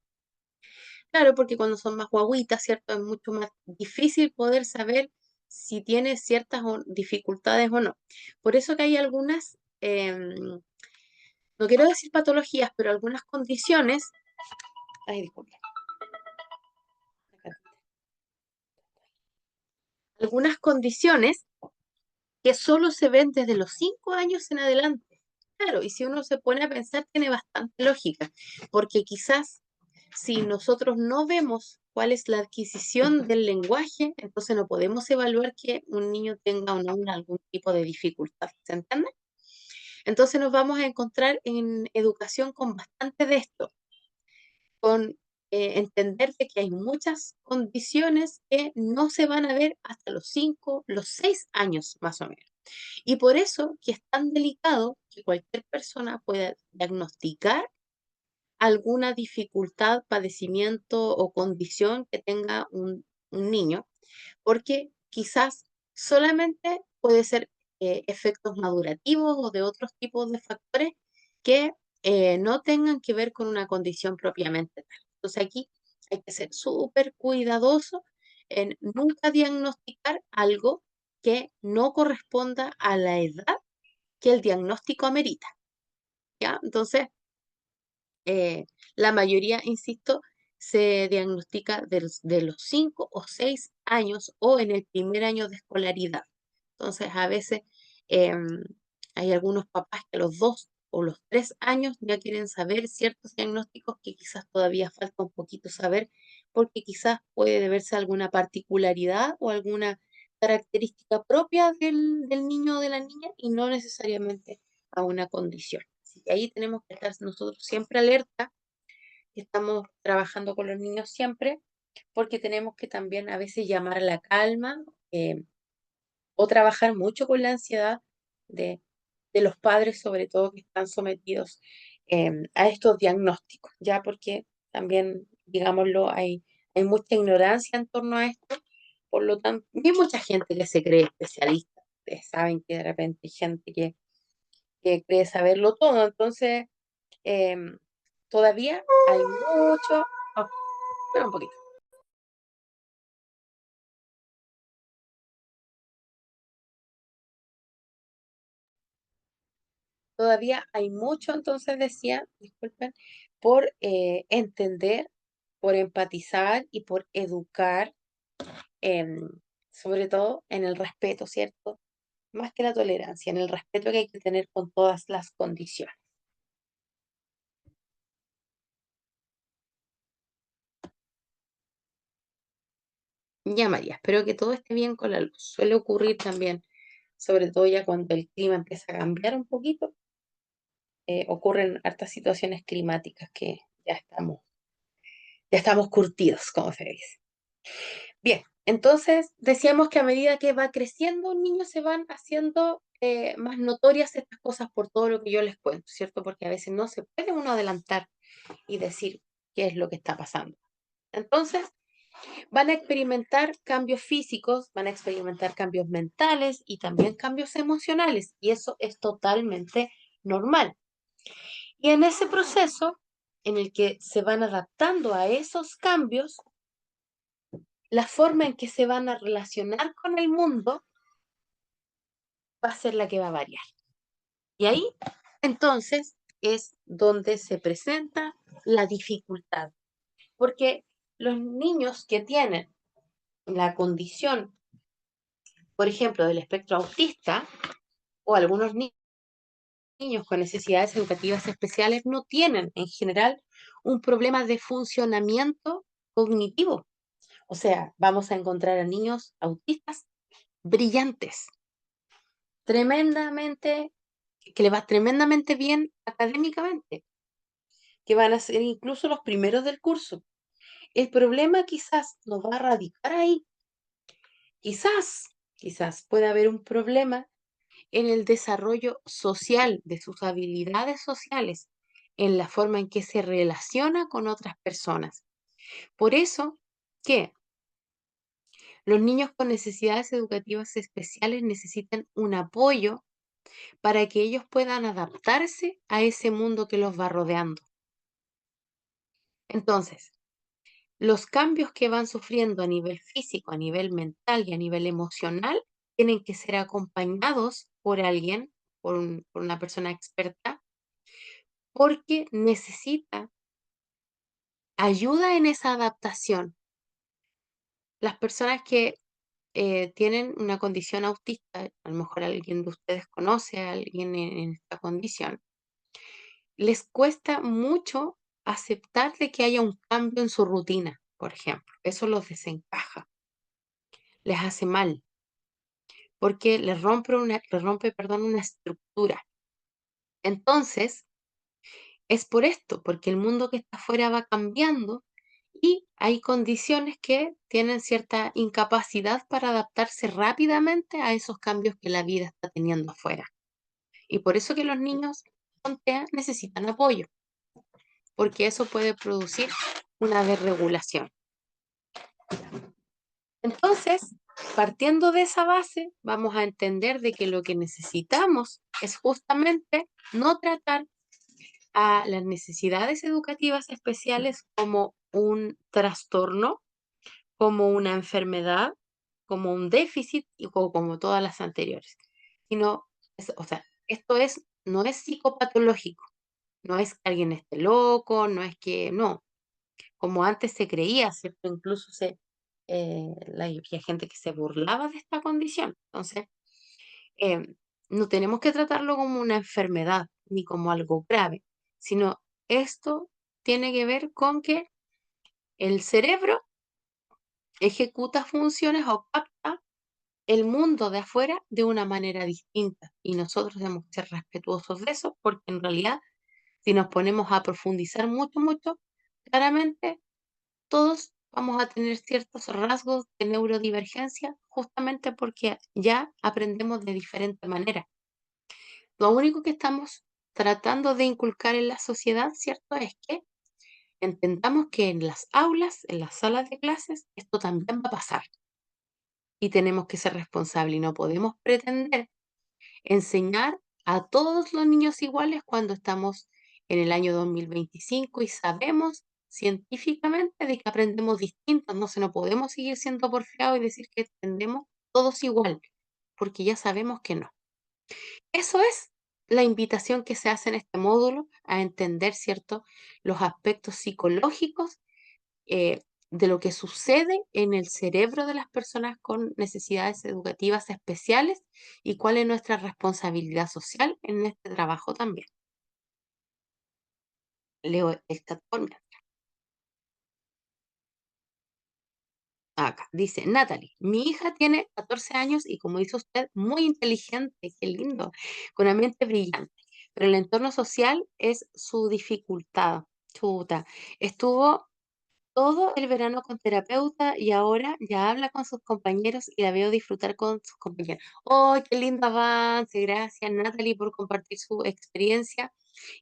Claro, porque cuando son más guaguitas, ¿cierto? Es mucho más difícil poder saber si tiene ciertas dificultades o no. Por eso que hay algunas, no quiero decir patologías, pero algunas condiciones, ay, disculpe, algunas condiciones que solo se ven desde los 5 años en adelante. Claro, y si uno se pone a pensar, tiene bastante lógica, porque quizás si nosotros no vemos cuál es la adquisición del lenguaje, entonces no podemos evaluar que un niño tenga o no algún tipo de dificultad, ¿se entiende? Entonces nos vamos a encontrar en educación con bastante de esto, con entender de que hay muchas condiciones que no se van a ver hasta los 5, los 6 años más o menos. Y por eso que es tan delicado que cualquier persona pueda diagnosticar alguna dificultad, padecimiento o condición que tenga un niño, porque quizás solamente puede ser efectos madurativos o de otros tipos de factores que no tengan que ver con una condición propiamente tal. Entonces aquí hay que ser súper cuidadoso en nunca diagnosticar algo que no corresponda a la edad que el diagnóstico amerita, ¿ya? Entonces, la mayoría, insisto, se diagnostica de los 5 o 6 años o en el primer año de escolaridad. Entonces, a veces em, hay algunos papás que a los 2 o los 3 años ya quieren saber ciertos diagnósticos que quizás todavía falta un poquito saber, porque quizás puede deberse a alguna particularidad o alguna característica propia del niño o de la niña y no necesariamente a una condición. Así que ahí tenemos que estar nosotros siempre alerta, que estamos trabajando con los niños siempre, porque tenemos que también a veces llamar a la calma o trabajar mucho con la ansiedad de, de los padres, sobre todo que están sometidos a estos diagnósticos, ya porque también, digámoslo, hay mucha ignorancia en torno a esto, por lo tanto, hay mucha gente que se cree especialista. Ustedes saben que de repente hay gente que cree saberlo todo, entonces em, todavía hay mucho, oh, espera un poquito. Todavía hay mucho, entonces decía, disculpen, por entender, por empatizar y por educar, em, sobre todo en el respeto, ¿cierto? Más que la tolerancia, en el respeto que hay que tener con todas las condiciones. Ya, María, espero que todo esté bien con la luz. Suele ocurrir también, sobre todo ya cuando el clima empieza a cambiar un poquito, ocurren hartas situaciones climáticas que ya estamos curtidos, como se dice. Bien, entonces decíamos que a medida que va creciendo un niño se van haciendo más notorias estas cosas por todo lo que yo les cuento, ¿cierto? Porque a veces no se puede uno adelantar y decir qué es lo que está pasando. Entonces, van a experimentar cambios físicos, van a experimentar cambios mentales y también cambios emocionales, y eso es totalmente normal. Y en ese proceso en el que se van adaptando a esos cambios, la forma en que se van a relacionar con el mundo va a ser la que va a variar. Y ahí, entonces, es donde se presenta la dificultad, porque los niños que tienen la condición, por ejemplo, del espectro autista, o algunos niños con necesidades educativas especiales no tienen en general un problema de funcionamiento cognitivo. O sea, vamos a encontrar a niños autistas brillantes, tremendamente, que le va tremendamente bien académicamente, que van a ser incluso los primeros del curso. El problema quizás no va a radicar ahí. Quizás puede haber un problema en el desarrollo social de sus habilidades sociales, en la forma en que se relaciona con otras personas. Por eso que los niños con necesidades educativas especiales necesitan un apoyo para que ellos puedan adaptarse a ese mundo que los va rodeando. Entonces, los cambios que van sufriendo a nivel físico, a nivel mental y a nivel emocional tienen que ser acompañados por alguien, por una persona experta, porque necesita ayuda en esa adaptación. Las personas que tienen una condición autista, a lo mejor alguien de ustedes conoce a alguien en esta condición, les cuesta mucho aceptar de que haya un cambio en su rutina, por ejemplo. Eso los desencaja, les hace mal, porque perdón, una estructura. Entonces, es por esto, porque el mundo que está afuera va cambiando y hay condiciones que tienen cierta incapacidad para adaptarse rápidamente a esos cambios que la vida está teniendo afuera. Y por eso que los niños con TEA necesitan apoyo, porque eso puede producir una desregulación. Entonces, partiendo de esa base, vamos a entender de que lo que necesitamos es justamente no tratar a las necesidades educativas especiales como un trastorno, como una enfermedad, como un déficit y como todas las anteriores, sino, o sea, no es psicopatológico, no es que alguien esté loco, no es que, no, como antes se creía, ¿cierto? Incluso había gente que se burlaba de esta condición. Entonces, no tenemos que tratarlo como una enfermedad ni como algo grave, sino esto tiene que ver con que el cerebro ejecuta funciones o capta el mundo de afuera de una manera distinta y nosotros tenemos que ser respetuosos de eso porque en realidad si nos ponemos a profundizar mucho, claramente todos vamos a tener ciertos rasgos de neurodivergencia justamente porque ya aprendemos de diferente manera. Lo único que estamos tratando de inculcar en la sociedad, ¿cierto? Es que entendamos que en las aulas, en las salas de clases, esto también va a pasar y tenemos que ser responsables y no podemos pretender enseñar a todos los niños iguales cuando estamos en el año 2025 y sabemos científicamente de que aprendemos distintos, no se nos podemos seguir siendo porfiados y decir que entendemos todos igual, porque ya sabemos que no. Eso es la invitación que se hace en este módulo a entender, ¿cierto?, los aspectos psicológicos de lo que sucede en el cerebro de las personas con necesidades educativas especiales y cuál es nuestra responsabilidad social en este trabajo también. Leo el 14. Acá dice Natalie, mi hija tiene 14 años y como dice usted, muy inteligente, qué lindo, con una mente brillante, pero el entorno social es su dificultad. Chuta, estuvo todo el verano con terapeuta y ahora ya habla con sus compañeros y la veo disfrutar con sus compañeros. ¡Oh, qué lindo avance! Gracias, Natalie, por compartir su experiencia.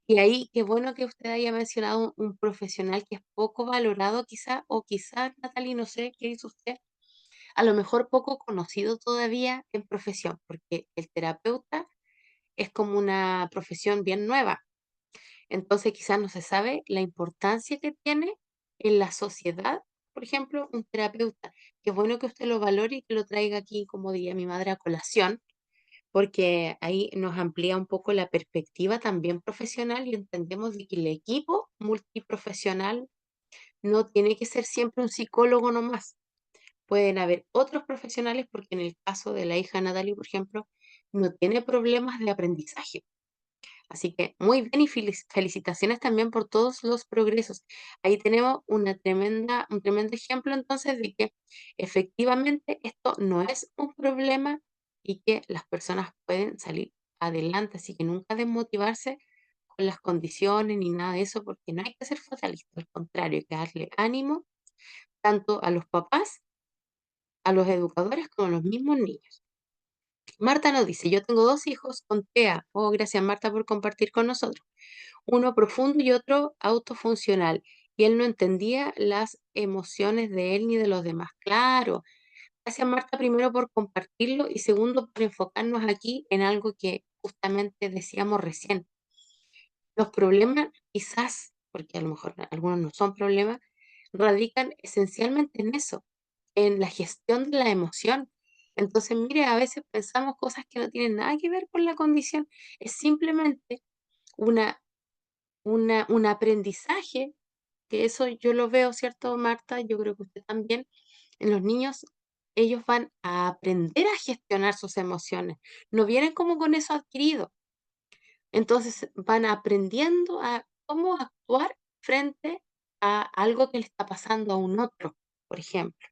Y ahí, qué bueno que usted haya mencionado un profesional que es poco valorado quizá, o quizá, Natalie, no sé, ¿qué dice usted? A lo mejor poco conocido todavía en profesión, porque el terapeuta es como una profesión bien nueva. Entonces quizás no se sabe la importancia que tiene en la sociedad, por ejemplo, un terapeuta. Qué bueno que usted lo valore y que lo traiga aquí, como diría mi madre, a colación, porque ahí nos amplía un poco la perspectiva también profesional y entendemos de que el equipo multiprofesional no tiene que ser siempre un psicólogo nomás. Pueden haber otros profesionales porque en el caso de la hija Natalie, por ejemplo, no tiene problemas de aprendizaje. Así que muy bien y felicitaciones también por todos los progresos. Ahí tenemos un tremendo ejemplo entonces de que efectivamente esto no es un problema y que las personas pueden salir adelante. Así que nunca desmotivarse con las condiciones ni nada de eso, porque no hay que ser fatalista, al contrario, hay que darle ánimo tanto a los papás, a los educadores como a los mismos niños. Marta nos dice, yo tengo dos hijos con TEA. Oh, gracias Marta por compartir con nosotros. Uno profundo y otro autofuncional. Y él no entendía las emociones de él ni de los demás. Claro. Gracias Marta primero por compartirlo y segundo por enfocarnos aquí en algo que justamente decíamos recién. Los problemas quizás, porque a lo mejor algunos no son problemas, radican esencialmente en eso, en la gestión de la emoción. Entonces, mire, a veces pensamos cosas que no tienen nada que ver con la condición. Es simplemente una, un aprendizaje, que eso yo lo veo, ¿cierto, Marta? Yo creo que usted también. En los niños, ellos van a aprender a gestionar sus emociones. No vienen como con eso adquirido. Entonces van aprendiendo a cómo actuar frente a algo que le está pasando a un otro, por ejemplo.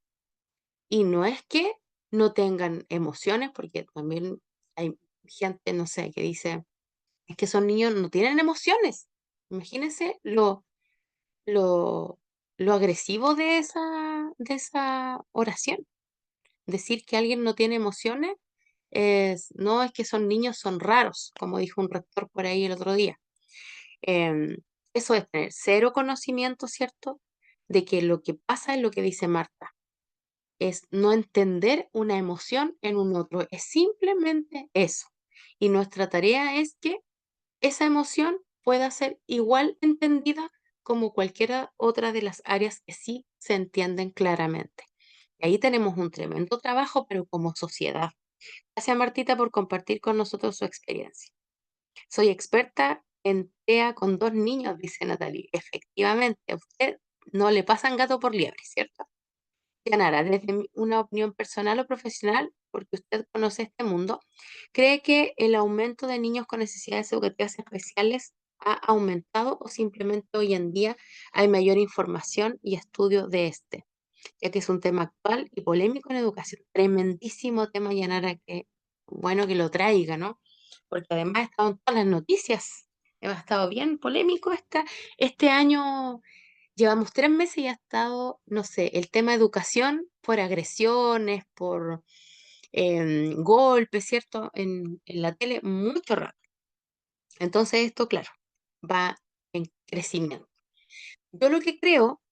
Y no es que no tengan emociones, porque también hay gente, no sé, que dice, es que esos niños no tienen emociones. Imagínense lo, lo agresivo de esa oración. Decir que alguien no tiene emociones no es que son niños, son raros, como dijo un rector por ahí el otro día. Em, Eso es tener cero conocimiento, ¿cierto? De que lo que pasa es lo que dice Marta, es no entender una emoción en un otro, es simplemente eso. Y nuestra tarea es que esa emoción pueda ser igual entendida como cualquiera otra de las áreas que sí se entienden claramente. Y ahí tenemos un tremendo trabajo, pero como sociedad. Gracias, Martita, por compartir con nosotros su experiencia. Soy experta en TEA con dos niños, dice Natalie. Efectivamente, a usted no le pasan gato por liebre, ¿cierto? Yanara, desde una opinión personal o profesional, porque usted conoce este mundo, ¿cree que el aumento de niños con necesidades educativas especiales ha aumentado o simplemente hoy en día hay mayor información y estudio de este? Ya que es un tema actual y polémico en educación. Tremendísimo tema, Yanara, que bueno que lo traiga, ¿no? Porque además ha estado en todas las noticias. Ha estado bien polémico este año. Llevamos 3 meses y ha estado, no sé, el tema educación por agresiones, por golpes, ¿cierto? En la tele, mucho rato. Entonces esto, claro, va en crecimiento. Yo lo que creo,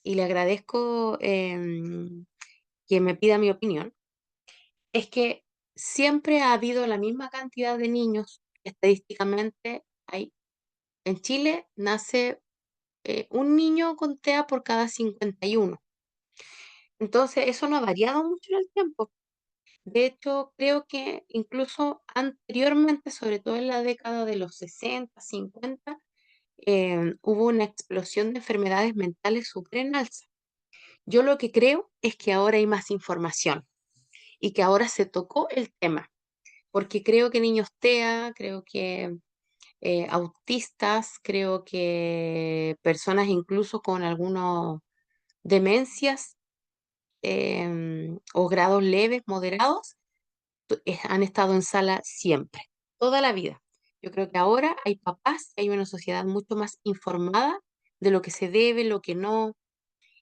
y le agradezco que me pida mi opinión, es que siempre ha habido la misma cantidad de niños. Estadísticamente, hay, en Chile nace un niño con TEA por cada 51. Entonces, eso no ha variado mucho en el tiempo. De hecho, creo que incluso anteriormente, sobre todo en la década de los 60, 50, hubo una explosión de enfermedades mentales súper en alza. Yo lo que creo es que ahora hay más información y que ahora se tocó el tema, porque creo que niños TEA, creo que autistas, creo que personas incluso con algunas demencias o grados leves, moderados, han estado en sala siempre, toda la vida. Yo creo que ahora hay papás, hay una sociedad mucho más informada de lo que se debe, lo que no,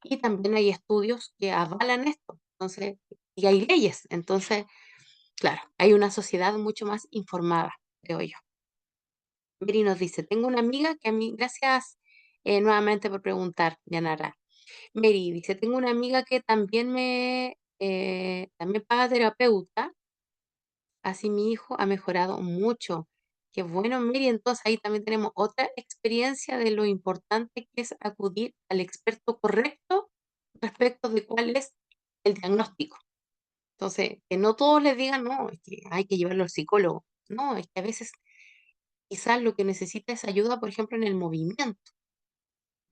y también hay estudios que avalan esto. Entonces, y hay leyes. Entonces, claro, hay una sociedad mucho más informada, creo yo. Miri nos dice, tengo una amiga que a mí, gracias nuevamente por preguntar, Yanara. Mary dice, tengo una amiga que también paga terapeuta, así mi hijo ha mejorado mucho. Qué bueno, Mary, entonces ahí también tenemos otra experiencia de lo importante que es acudir al experto correcto respecto de cuál es el diagnóstico. Entonces, que no todos les digan, no, es que hay que llevarlo al psicólogo. No, es que a veces quizás lo que necesita es ayuda, por ejemplo, en el movimiento.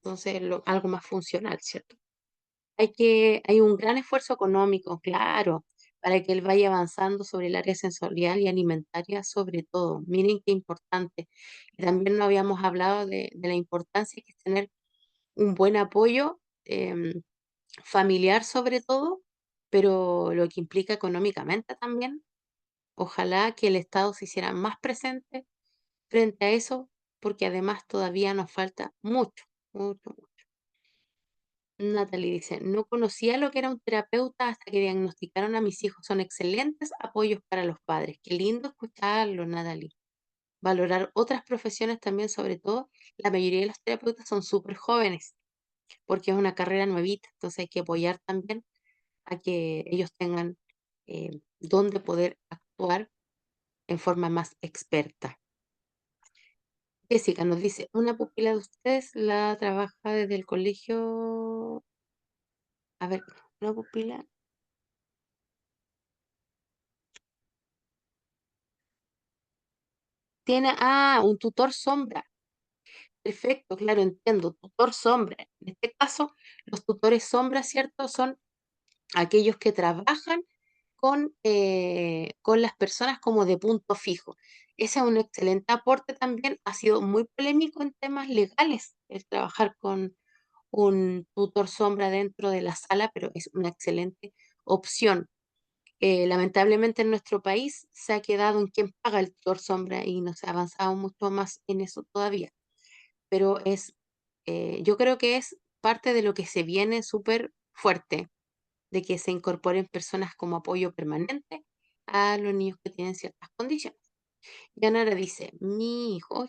Entonces, algo más funcional, ¿cierto? Hay un gran esfuerzo económico, claro, para que él vaya avanzando sobre el área sensorial y alimentaria, sobre todo. Miren qué importante. Y también no habíamos hablado de la importancia que es tener un buen apoyo familiar, sobre todo, pero lo que implica económicamente también. Ojalá que el Estado se hiciera más presente frente a eso, porque además todavía nos falta mucho, mucho, mucho. Natalie dice, no conocía lo que era un terapeuta hasta que diagnosticaron a mis hijos. Son excelentes apoyos para los padres. Qué lindo escucharlo, Natalie. Valorar otras profesiones también, sobre todo, la mayoría de los terapeutas son súper jóvenes, porque es una carrera nuevita, entonces hay que apoyar también a que ellos tengan donde poder actuar en forma más experta. Jessica nos dice, una pupila de ustedes la trabaja desde el colegio. A ver, una pupila. Tiene, un tutor sombra. Perfecto, claro, entiendo. Tutor sombra. En este caso, los tutores sombra, ¿cierto? Son aquellos que trabajan con las personas como de punto fijo. Ese es un excelente aporte también. Ha sido muy polémico en temas legales el trabajar con un tutor sombra dentro de la sala, pero es una excelente opción. Lamentablemente en nuestro país se ha quedado en quién paga el tutor sombra y no se ha avanzado mucho más en eso todavía. Pero yo creo que es parte de lo que se viene súper fuerte, de que se incorporen personas como apoyo permanente a los niños que tienen ciertas condiciones. Yanara dice, mi hijo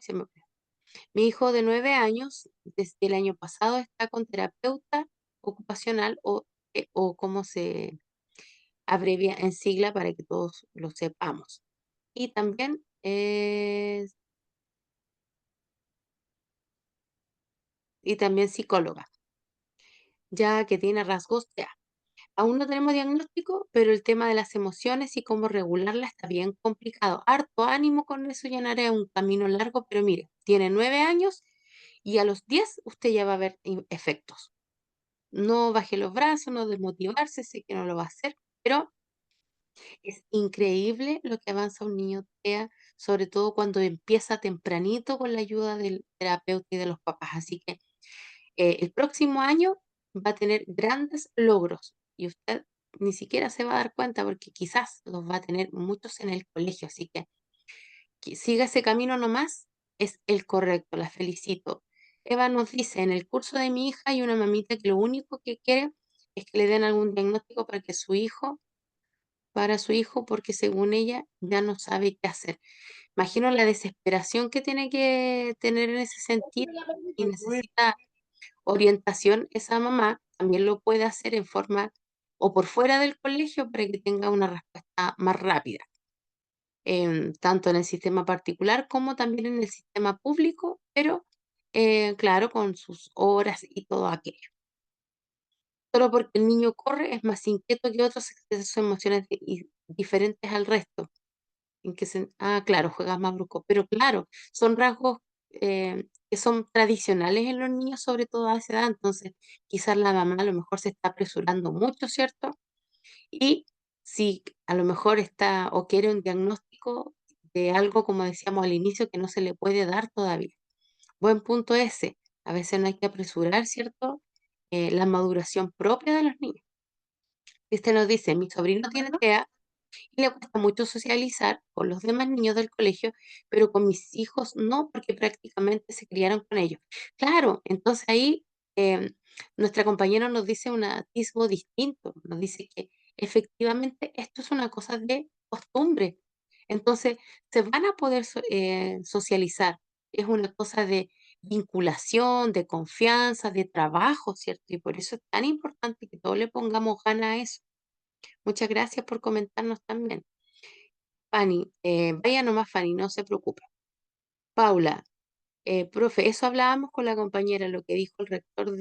de 9 años, desde el año pasado, está con terapeuta ocupacional o como se abrevia en sigla para que todos lo sepamos. Y también, psicóloga, ya que tiene rasgos TEA. Aún no tenemos diagnóstico, pero el tema de las emociones y cómo regularlas está bien complicado. Harto ánimo con eso, llenaré un camino largo, pero mire, tiene 9 años y a los 10 usted ya va a ver efectos. No baje los brazos, no desmotivarse, sé que no lo va a hacer, pero es increíble lo que avanza un niño TEA, sobre todo cuando empieza tempranito con la ayuda del terapeuta y de los papás. Así que el próximo año va a tener grandes logros y usted ni siquiera se va a dar cuenta porque quizás los va a tener muchos en el colegio. Así que siga ese camino nomás, es el correcto, la felicito. Eva nos dice, en el curso de mi hija hay una mamita que lo único que quiere es que le den algún diagnóstico para su hijo, porque según ella ya no sabe qué hacer. Imagino la desesperación que tiene que tener en ese sentido y necesita orientación. Esa mamá también lo puede hacer en forma o por fuera del colegio para que tenga una respuesta más rápida, tanto en el sistema particular como también en el sistema público, pero claro, con sus horas y todo aquello. Solo porque el niño corre es más inquieto que otros, expresa sus emociones diferentes al resto. Claro, juegas más brusco, pero claro, son rasgos que son tradicionales en los niños, sobre todo a esa edad, entonces quizás la mamá a lo mejor se está apresurando mucho, ¿cierto? Y si a lo mejor está o quiere un diagnóstico de algo, como decíamos al inicio, que no se le puede dar todavía. Buen punto ese. A veces no hay que apresurar, ¿cierto? La maduración propia de los niños. Este nos dice, mi sobrino tiene TEA y le cuesta mucho socializar con los demás niños del colegio, pero con mis hijos no, porque prácticamente se criaron con ellos. Claro, entonces ahí nuestra compañera nos dice un atisbo distinto, nos dice que efectivamente esto es una cosa de costumbre. Entonces, se van a poder socializar. Es una cosa de vinculación, de confianza, de trabajo, ¿cierto? Y por eso es tan importante que todos le pongamos ganas a eso. Muchas gracias por comentarnos también. Fanny, vaya nomás, Fanny, no se preocupe. Paula, profe, eso hablábamos con la compañera, lo que dijo el rector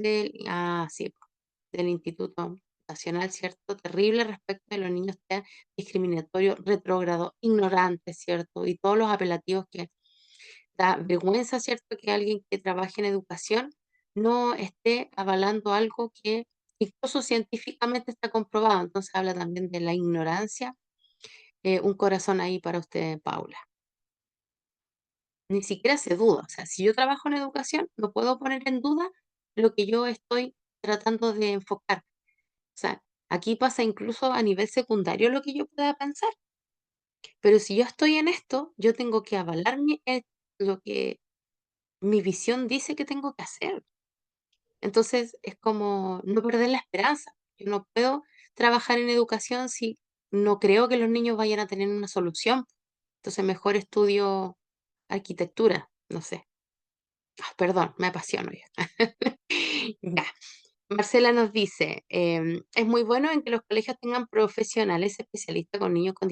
sí, del Instituto Nacional, ¿cierto? Terrible respecto de los niños TEA, discriminatorio, retrógrado, ignorante, ¿cierto? Y todos los apelativos que da vergüenza, ¿cierto? Que alguien que trabaje en educación no esté avalando algo que incluso científicamente está comprobado. Entonces habla también de la ignorancia. Un corazón ahí para usted, Paula. Ni siquiera se duda. O sea, si yo trabajo en educación, no puedo poner en duda lo que yo estoy tratando de enfocar. O sea, aquí pasa incluso a nivel secundario lo que yo pueda pensar. Pero si yo estoy en esto, yo tengo que avalar lo que mi visión dice que tengo que hacer. Entonces es como no perder la esperanza. Yo no puedo trabajar en educación si no creo que los niños vayan a tener una solución. Entonces mejor estudio arquitectura, no sé. Perdón, me apasiono ya. Ya. Marcela nos dice, es muy bueno en que los colegios tengan profesionales especialistas con niños con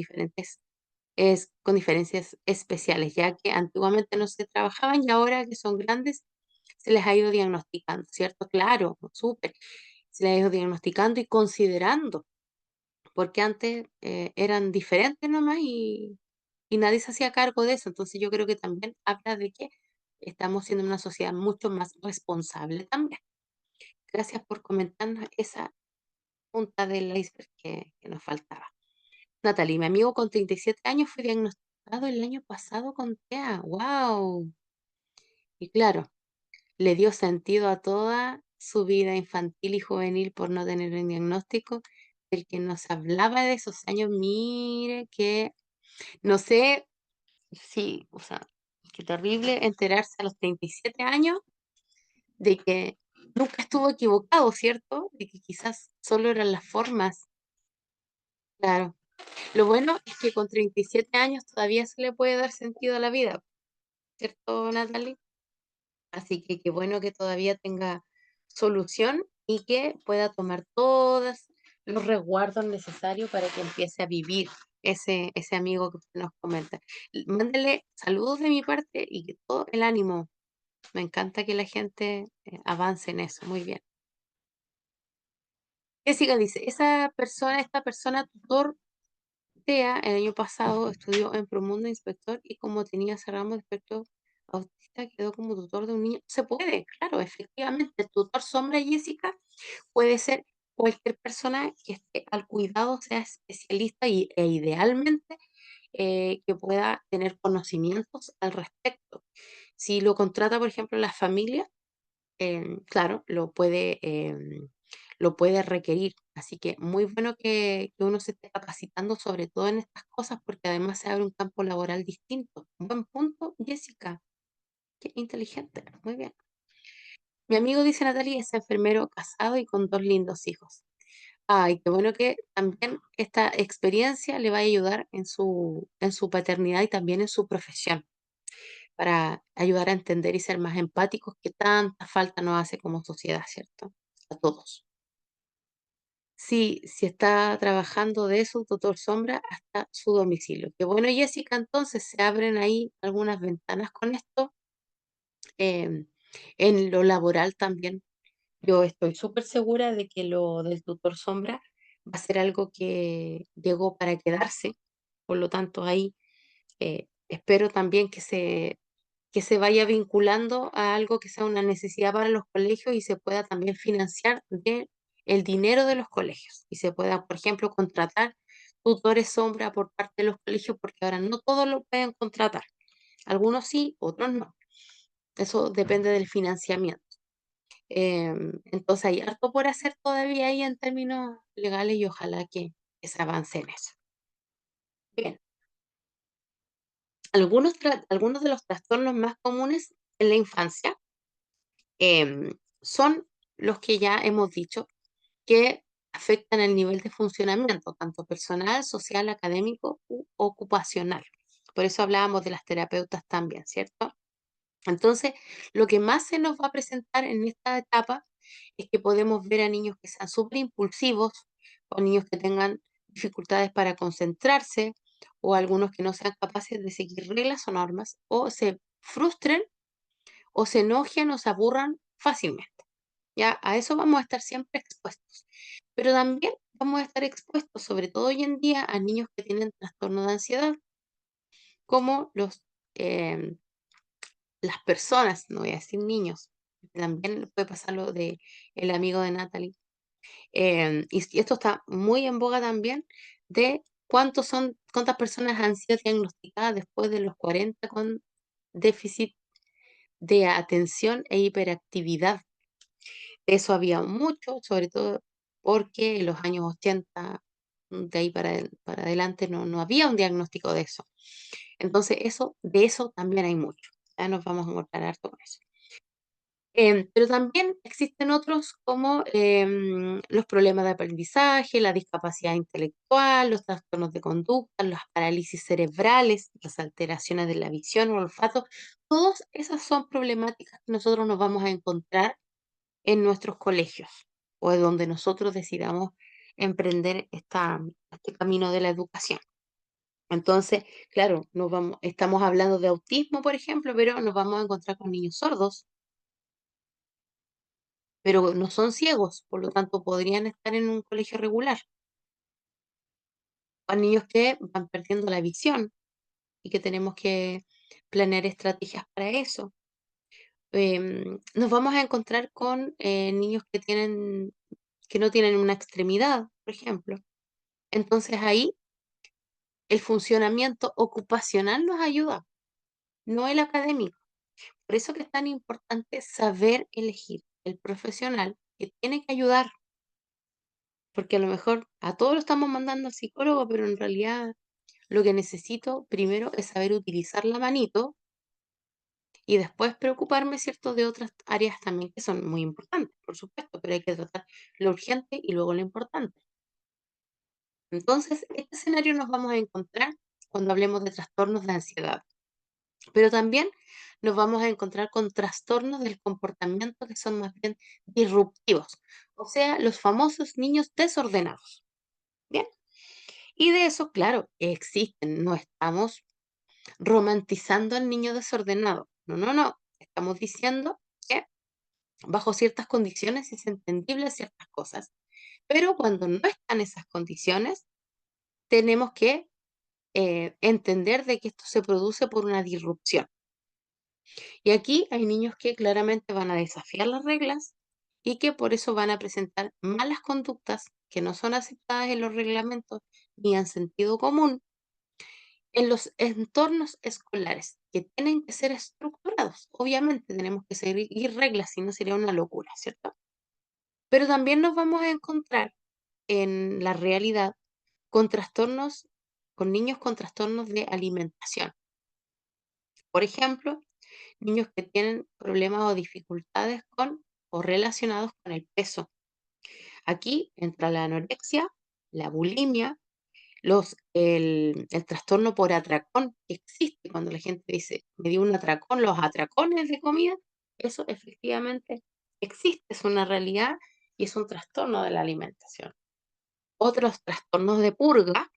con diferencias especiales, ya que antiguamente no se trabajaban y ahora que son grandes se les ha ido diagnosticando, ¿cierto? Claro, súper. Se les ha ido diagnosticando y considerando, porque antes eran diferentes nomás y nadie se hacía cargo de eso. Entonces yo creo que también habla de que estamos siendo una sociedad mucho más responsable también. Gracias por comentarnos esa punta del iceberg que nos faltaba. Natalie, mi amigo con 37 años fue diagnosticado el año pasado con TEA. ¡Wow! Y claro, le dio sentido a toda su vida infantil y juvenil por no tener un diagnóstico del que nos hablaba de esos años. Mire que, no sé si, o sea, qué terrible enterarse a los 37 años de que nunca estuvo equivocado, ¿cierto? De que quizás solo eran las formas. Claro. Lo bueno es que con 37 años todavía se le puede dar sentido a la vida, ¿cierto, Natalie? Así que qué bueno que todavía tenga solución y que pueda tomar todos los resguardos necesarios para que empiece a vivir ese amigo que usted nos comenta. Mándele saludos de mi parte y que todo el ánimo. Me encanta que la gente avance en eso. Muy bien. Jessica dice, esta persona tutor TEA el año pasado estudió en Promundo Inspector y como tenía ese ramo de espectro autista quedó como tutor de un niño. Se puede, claro, efectivamente. El tutor sombra, Jessica, puede ser cualquier persona que esté al cuidado, sea especialista e idealmente que pueda tener conocimientos al respecto. Si lo contrata, por ejemplo, la familia, claro, lo puede requerir. Así que muy bueno que uno se esté capacitando sobre todo en estas cosas porque además se abre un campo laboral distinto. Un buen punto, Jessica. Qué inteligente. Muy bien. Mi amigo, dice Natalia, es enfermero casado y con dos lindos hijos. Ay, qué bueno que también esta experiencia le va a ayudar en su paternidad y también en su profesión, para ayudar a entender y ser más empáticos que tanta falta nos hace como sociedad, ¿cierto? A todos. Sí, si está trabajando de su tutor sombra hasta su domicilio. Qué bueno, Jessica, entonces se abren ahí algunas ventanas con esto. em, en lo laboral también. Yo estoy súper segura de que lo del tutor sombra va a ser algo que llegó para quedarse. Por lo tanto, ahí espero también que se vaya vinculando a algo que sea una necesidad para los colegios y se pueda también financiar de el dinero de los colegios y se pueda, por ejemplo, contratar tutores sombra por parte de los colegios, porque ahora no todos lo pueden contratar. Algunos sí, otros no. Eso depende del financiamiento. Entonces hay harto por hacer todavía ahí en términos legales y ojalá que se avance en eso. Bien, algunos de los trastornos más comunes en la infancia son los que ya hemos dicho que afectan el nivel de funcionamiento, tanto personal, social, académico u ocupacional. Por eso hablábamos de las terapeutas también, ¿cierto? Entonces, lo que más se nos va a presentar en esta etapa es que podemos ver a niños que sean súper impulsivos, o niños que tengan dificultades para concentrarse, o algunos que no sean capaces de seguir reglas o normas, o se frustren, o se enojen, o se aburran fácilmente. Ya, a eso vamos a estar siempre expuestos. Pero también vamos a estar expuestos, sobre todo hoy en día, a niños que tienen trastorno de ansiedad, como em, las personas, no voy a decir niños, también puede pasar lo de el amigo de Natalie. Y esto está muy en boga también de cuántas personas han sido diagnosticadas después de los 40 con déficit de atención e hiperactividad. De eso había mucho, sobre todo porque en los años 80, de ahí para adelante, no había un diagnóstico de eso. Entonces, de eso también hay mucho. Ya nos vamos a encontrar harto con eso. Pero también existen otros como los problemas de aprendizaje, la discapacidad intelectual, los trastornos de conducta, las parálisis cerebrales, las alteraciones de la visión o el olfato. Todas esas son problemáticas que nosotros nos vamos a encontrar en nuestros colegios o de donde nosotros decidamos emprender este camino de la educación. Entonces, claro, estamos hablando de autismo, por ejemplo, pero nos vamos a encontrar con niños sordos, pero no son ciegos, por lo tanto podrían estar en un colegio regular. Hay niños que van perdiendo la visión y que tenemos que planear estrategias para eso. Nos vamos a encontrar con niños que no tienen una extremidad, por ejemplo. Entonces ahí el funcionamiento ocupacional nos ayuda, no el académico. Por eso que es tan importante saber elegir el profesional que tiene que ayudar, porque a lo mejor a todos lo estamos mandando al psicólogo, pero en realidad lo que necesito primero es saber utilizar la manito y después preocuparme, ¿cierto?, de otras áreas también que son muy importantes, por supuesto, pero hay que tratar lo urgente y luego lo importante. Entonces, este escenario nos vamos a encontrar cuando hablemos de trastornos de ansiedad, pero también nos vamos a encontrar con trastornos del comportamiento que son más bien disruptivos, o sea, los famosos niños desordenados. Bien, y de eso, claro, existen, no estamos romantizando al niño desordenado, no, no, no, estamos diciendo que bajo ciertas condiciones es entendible ciertas cosas, pero cuando no están esas condiciones, tenemos que entender de que esto se produce por una disrupción. Y aquí hay niños que claramente van a desafiar las reglas y que por eso van a presentar malas conductas que no son aceptadas en los reglamentos ni en sentido común en los entornos escolares, que tienen que ser estructurados. Obviamente tenemos que seguir reglas, si no sería una locura, ¿cierto? Pero también nos vamos a encontrar en la realidad con con niños con trastornos de alimentación. Por ejemplo, niños que tienen problemas o dificultades con o relacionados con el peso. Aquí entra la anorexia, la bulimia, el trastorno por atracón que existe cuando la gente dice, me dio un atracón, los atracones de comida, eso efectivamente existe, es una realidad y es un trastorno de la alimentación. Otros trastornos de purga,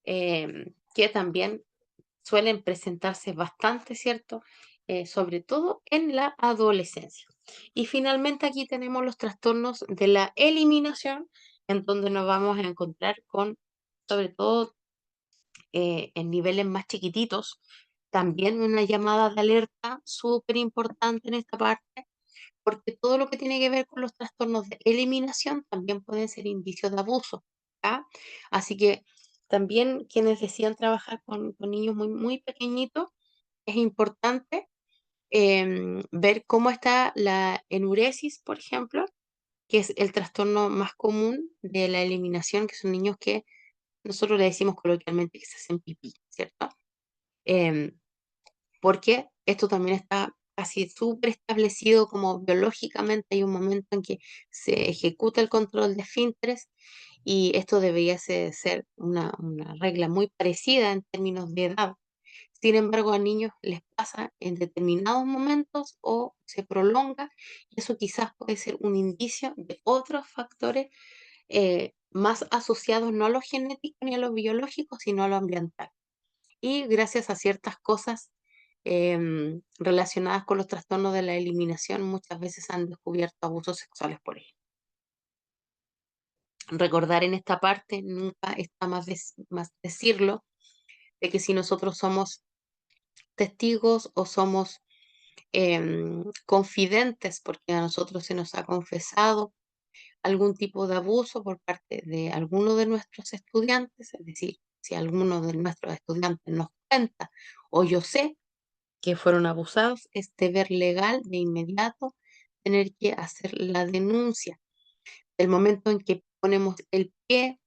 que también suelen presentarse bastante, ¿cierto? Sobre todo en la adolescencia. Y finalmente aquí tenemos los trastornos de la eliminación, en donde nos vamos a encontrar con, sobre todo en niveles más chiquititos, también una llamada de alerta súper importante en esta parte, porque todo lo que tiene que ver con los trastornos de eliminación también pueden ser indicios de abuso. ¿Ya? Así que también quienes decían trabajar con niños muy, muy pequeñitos, es importante ver cómo está la enuresis, por ejemplo, que es el trastorno más común de la eliminación, que son niños que nosotros le decimos coloquialmente que se hacen pipí, ¿cierto? Em, Porque esto también está casi súper establecido como biológicamente hay un momento en que se ejecuta el control de esfínteres y esto debería ser una regla muy parecida en términos de edad. Sin embargo, a niños les pasa en determinados momentos o se prolonga y eso quizás puede ser un indicio de otros factores más asociados no a lo genético ni a lo biológico, sino a lo ambiental. Y gracias a ciertas cosas relacionadas con los trastornos de la eliminación, muchas veces han descubierto abusos sexuales por ello. Recordar en esta parte, nunca está más decirlo, de que si nosotros somos testigos o somos confidentes, porque a nosotros se nos ha confesado algún tipo de abuso por parte de alguno de nuestros estudiantes, es decir, si alguno de nuestros estudiantes nos cuenta o yo sé que fueron abusados, es deber legal de inmediato tener que hacer la denuncia. El momento en que ponemos el pie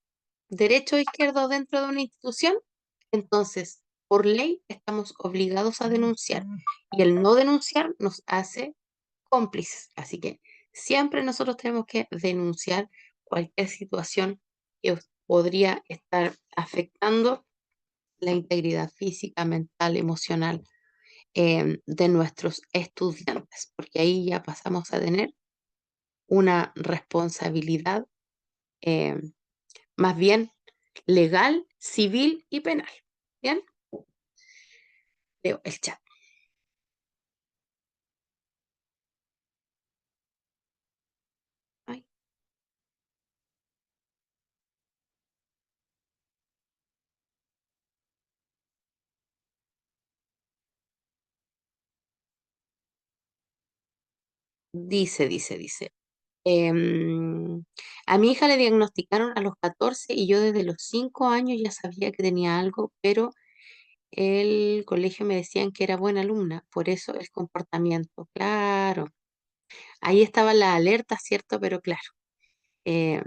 derecho o izquierdo dentro de una institución, entonces, por ley, estamos obligados a denunciar. Y el no denunciar nos hace cómplices. Así que siempre nosotros tenemos que denunciar cualquier situación que podría estar afectando la integridad física, mental, emocional de nuestros estudiantes, porque ahí ya pasamos a tener una responsabilidad eh, más bien legal, civil y penal. ¿Bien? Leo el chat. Ay, dice. A mi hija le diagnosticaron a los 14 y yo desde los 5 años ya sabía que tenía algo, pero el colegio me decían que era buena alumna, por eso el comportamiento. Claro, ahí estaba la alerta, ¿cierto? Pero claro, eh,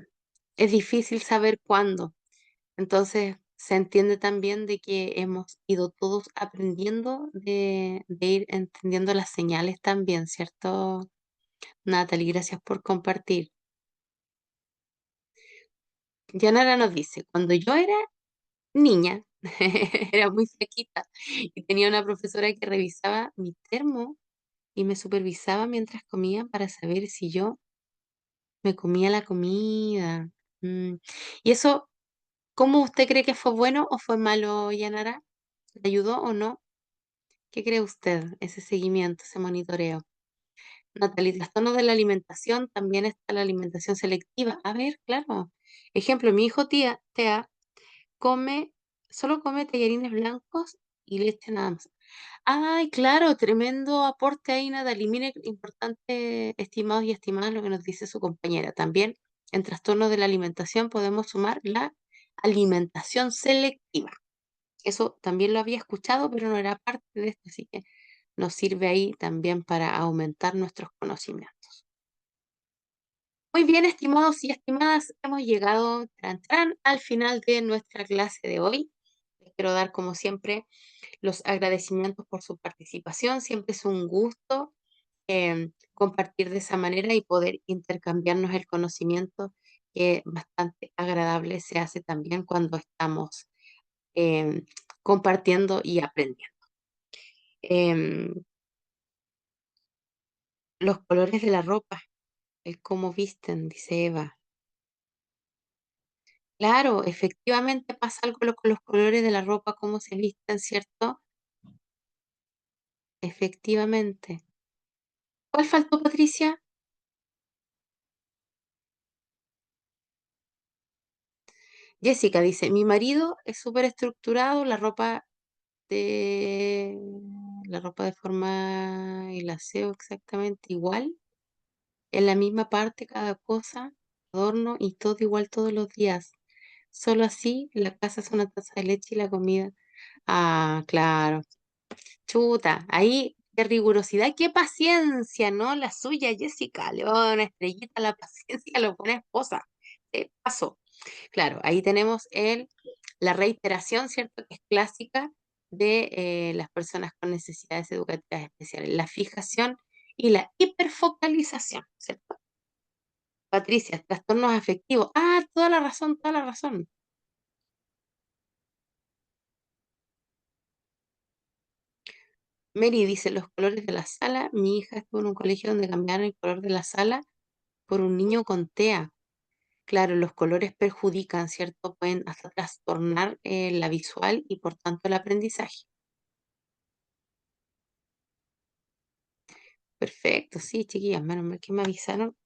es difícil saber cuándo. Entonces, se entiende también de que hemos ido todos aprendiendo de ir entendiendo las señales también, ¿cierto, Natalie? Gracias por compartir. Yanara nos dice, cuando yo era niña, era muy flaquita y tenía una profesora que revisaba mi termo y me supervisaba mientras comía para saber si yo me comía la comida. Mm. ¿Y eso, cómo usted cree que fue bueno o fue malo, Yanara? ¿Le ayudó o no? ¿Qué cree usted? Ese seguimiento, ese monitoreo. Natalie, trastornos de la alimentación, también está la alimentación selectiva. A ver, claro. Ejemplo, mi hijo Tea come, solo come tallarines blancos y leche nada más. Ay, claro, tremendo aporte ahí, Natalie. Mire, importante, estimados y estimadas, lo que nos dice su compañera. También en trastornos de la alimentación podemos sumar la alimentación selectiva. Eso también lo había escuchado, pero no era parte de esto, así que nos sirve ahí también para aumentar nuestros conocimientos. Muy bien, estimados y estimadas, hemos llegado tran, al final de nuestra clase de hoy. Les quiero dar, como siempre, los agradecimientos por su participación. Siempre es un gusto compartir de esa manera y poder intercambiarnos el conocimiento, que bastante agradable se hace también cuando estamos em, compartiendo y aprendiendo. Em, los colores de la ropa, el cómo visten, dice Eva. Claro, efectivamente pasa algo con los colores de la ropa, cómo se visten, ¿cierto? Efectivamente. ¿Cuál faltó, Patricia? Jessica dice, mi marido es súper estructurado, de la ropa de forma y el aseo exactamente igual, en la misma parte cada cosa, adorno y todo igual todos los días. Solo así la casa es una taza de leche y la comida. Ah, claro. Chuta, ahí qué rigurosidad, qué paciencia, ¿no? La suya, Jessica, le va a dar una estrellita a la paciencia, lo pone esposa. Paso. Claro, ahí tenemos la reiteración, ¿cierto? Que es clásica de las personas con necesidades educativas especiales, la fijación y la hiperfocalización, ¿cierto? Patricia, trastornos afectivos. Ah, toda la razón, toda la razón. Mary dice, los colores de la sala. Mi hija estuvo en un colegio donde cambiaron el color de la sala por un niño con TEA. Claro, los colores perjudican, ¿cierto? Pueden hasta trastornar la visual y por tanto el aprendizaje. Perfecto, sí, chiquillas, menos mal que me avisaron.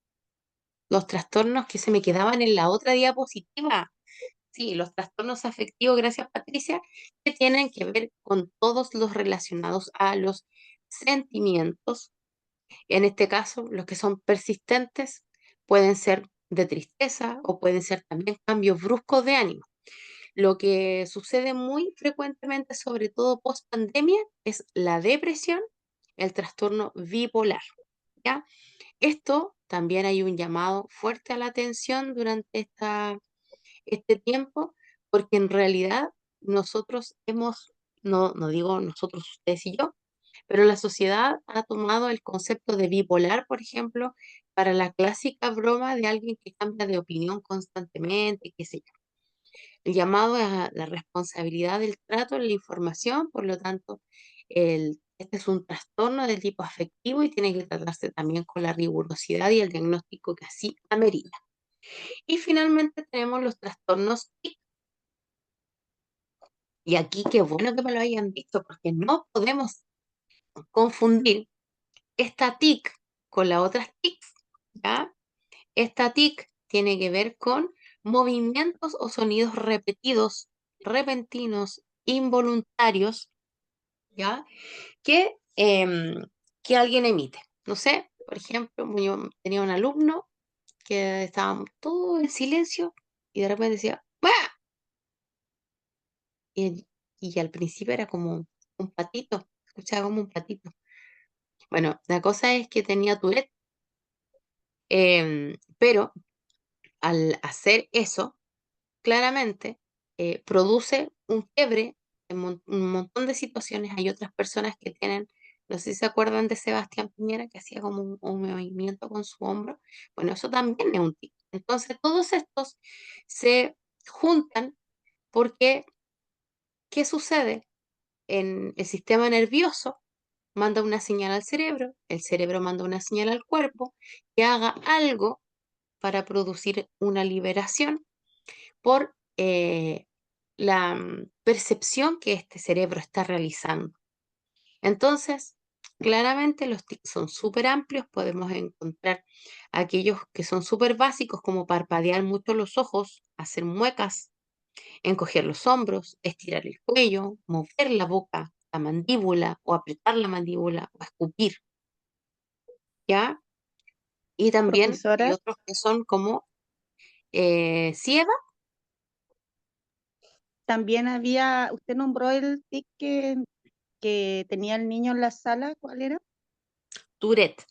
Los trastornos que se me quedaban en la otra diapositiva. Sí, los trastornos afectivos, gracias Patricia, que tienen que ver con todos los relacionados a los sentimientos. En este caso, los que son persistentes pueden ser de tristeza o pueden ser también cambios bruscos de ánimo. Lo que sucede muy frecuentemente, sobre todo post pandemia, es la depresión, el trastorno bipolar. ¿Ya? Esto también hay un llamado fuerte a la atención durante este tiempo, porque en realidad nosotros no digo nosotros, ustedes y yo, pero la sociedad ha tomado el concepto de bipolar, por ejemplo, para la clásica broma de alguien que cambia de opinión constantemente, qué sé yo. El llamado a la responsabilidad del trato en la información, por lo tanto, este es un trastorno de tipo afectivo y tiene que tratarse también con la rigurosidad y el diagnóstico que así amerita. Y finalmente tenemos los trastornos TIC. Y aquí qué bueno que me lo hayan visto, porque no podemos confundir esta TIC con las otras TICs, ¿ya? Esta TIC tiene que ver con movimientos o sonidos repetidos, repentinos, involuntarios, ¿ya? Que alguien emite. No sé, por ejemplo, yo tenía un alumno que estábamos todos en silencio y de repente decía, ¡bah! Y al principio era como un patito, escuchaba como un patito. Bueno, la cosa es que tenía Tourette, pero al hacer eso, claramente produce un quiebre en un montón de situaciones. Hay otras personas que tienen, no sé si se acuerdan de Sebastián Piñera, que hacía como un movimiento con su hombro. Bueno, eso también es un tic. Entonces, todos estos se juntan porque, ¿qué sucede? En el sistema nervioso manda una señal al cerebro, el cerebro manda una señal al cuerpo que haga algo para producir una liberación por la percepción que este cerebro está realizando. Entonces, claramente los tics son súper amplios, podemos encontrar aquellos que son súper básicos como parpadear mucho los ojos, hacer muecas, encoger los hombros, estirar el cuello, mover la boca, la mandíbula o apretar la mandíbula o escupir, ¿ya? Y también hay Profesora, otros que son como ciega. también había, usted nombró el TIC que tenía el niño en la sala, ¿cuál era? Tourette,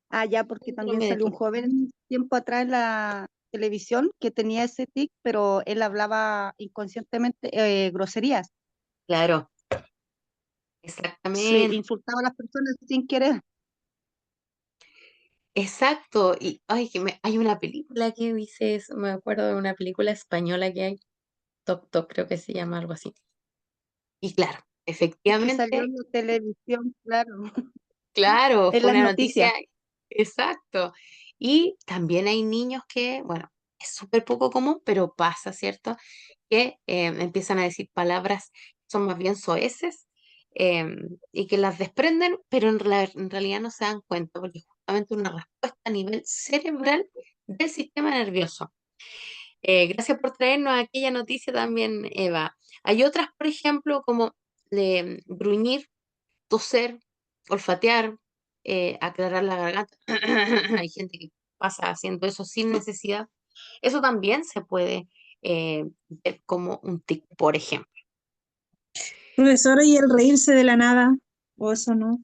Ah, ya, porque también síndrome de salió un Tourette. joven tiempo atrás en la televisión que tenía ese tic, pero él hablaba inconscientemente groserías. Claro, Se exactamente, insultaba a las personas sin querer. exacto. Y ay, hay una película que dice eso, me acuerdo de una película española que hay, Toc Toc, creo que se llama algo así. Y claro, Es que salió efectivamente, en la televisión, claro, claro, en fue las una noticia, noticias. exacto. Y también hay niños que, bueno, es súper poco común, pero pasa, ¿cierto? Que empiezan a decir palabras que son más bien soeces y que las desprenden, pero en realidad no se dan cuenta, porque es justamente una respuesta a nivel cerebral del sistema nervioso. Gracias por traernos aquella noticia también, Eva. Hay otras, por ejemplo, como gruñir, toser, olfatear, aclarar la garganta. Hay gente que pasa haciendo eso sin necesidad. Eso también se puede ver como un tic, por ejemplo. Profesora, y el reírse de la nada. o eso no.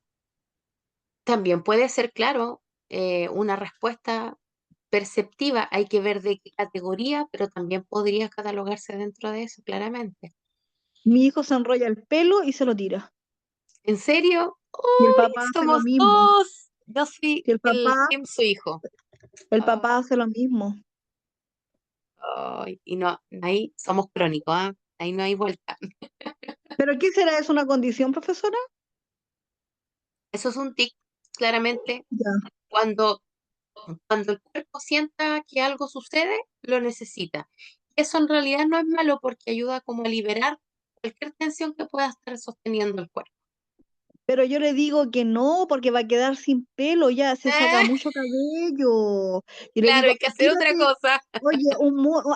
También puede ser, claro, una respuesta perceptiva. Hay que ver de qué categoría, pero también podría catalogarse dentro de eso, claramente. Mi hijo se enrolla el pelo y se lo tira. ¿En serio? Y el ¡Uy! papá hace lo Somos mismo. dos. Yo soy Y el team su hijo. el Ah, papá hace lo mismo. ay, y no, ahí somos crónicos, ¿ah? Ahí no hay vuelta. ¿Pero qué será? ¿Es una condición, profesora? Eso es un tic, claramente. Ya. Cuando, cuando el cuerpo sienta que algo sucede, lo necesita. Eso en realidad no es malo porque ayuda como a liberar cualquier tensión que pueda estar sosteniendo el cuerpo. Pero yo le digo que no, porque va a quedar sin pelo, ya se saca Ah, mucho cabello. Y le claro, digo, hay que hacer otra tírate, cosa. oye,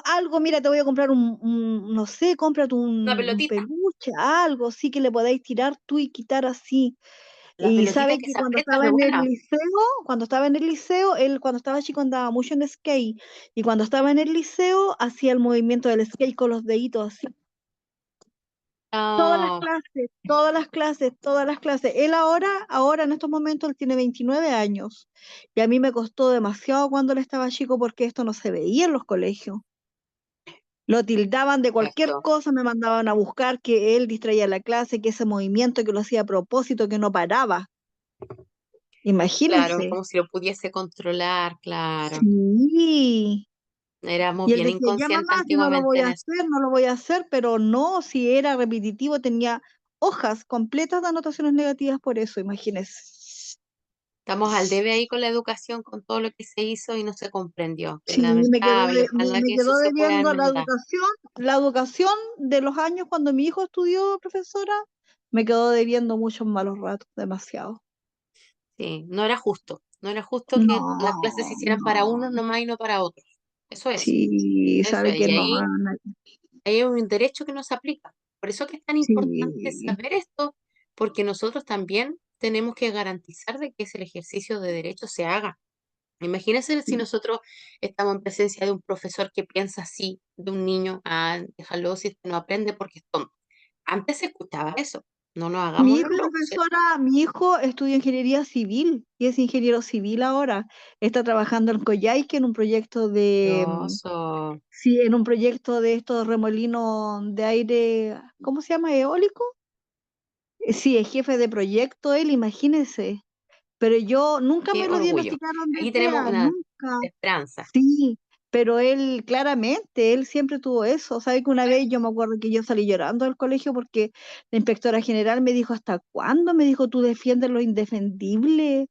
algo, mira, te voy a comprar no sé, cómprate Una un pelotita. peluche, algo, sí que le podáis tirar tú y quitar así. La Y pelotita sabe que que se aprieta es re buena. cuando estaba en el liceo, él cuando estaba chico andaba mucho en skate. Y cuando estaba en el liceo, hacía el movimiento del skate con los deditos así. Todas las No, clases, todas las clases, todas las clases. Él ahora en estos momentos, él tiene 29 años. Y a mí me costó demasiado cuando él estaba chico porque esto no se veía en los colegios. Lo tildaban de cualquier exacto. cosa, me mandaban a buscar que él distraía la clase, que ese movimiento que lo hacía a propósito, que no paraba. Claro, Imagínense. como si lo pudiese controlar, claro. Sí. Éramos Y él bien decía, ya inconscientes mamá, si no lo antiguamente voy en a eso. hacer, no lo voy a hacer, pero no, si era repetitivo, tenía hojas completas de anotaciones negativas por eso, imagínense. Estamos al debe ahí con la educación, con todo lo que se hizo y no se comprendió. Es Sí, lamentable, ojalá me que eso quedó se pueda debiendo enmendar. la educación de los años cuando mi hijo estudió, profesora, me quedó debiendo muchos malos ratos, demasiado. Sí, no era justo. No era justo que las clases se No, hicieran para unos no. nomás y no para otros. Eso es, Sí, eso sabe es. que Y no, ahí hay un derecho que no se aplica. Por eso que es tan importante sí. saber esto, porque nosotros también tenemos que garantizar de que ese ejercicio de derecho se haga. Imagínense si nosotros estamos en presencia de un profesor que piensa así, de un niño, déjalo si este no aprende porque es tonto. Antes se escuchaba eso, no nos Mi hagamos los hijo, locos, ¿cierto? profesora, mi hijo estudia ingeniería civil y es ingeniero civil ahora. Está trabajando en Coyhaique en un proyecto Maravilloso. sí, en un proyecto de estos remolinos de aire, ¿cómo se llama? ¿Eólico? Sí, es jefe de proyecto él, imagínese. Pero yo nunca Qué me lo orgullo. diagnosticaron de Ahí tenemos TEA, una nunca. esperanza. Sí, pero él claramente, él siempre tuvo eso. ¿Sabe que una vez yo me acuerdo que yo salí llorando del colegio porque la inspectora general me dijo, ¿hasta cuándo? Me dijo, tú defiendes lo indefendible.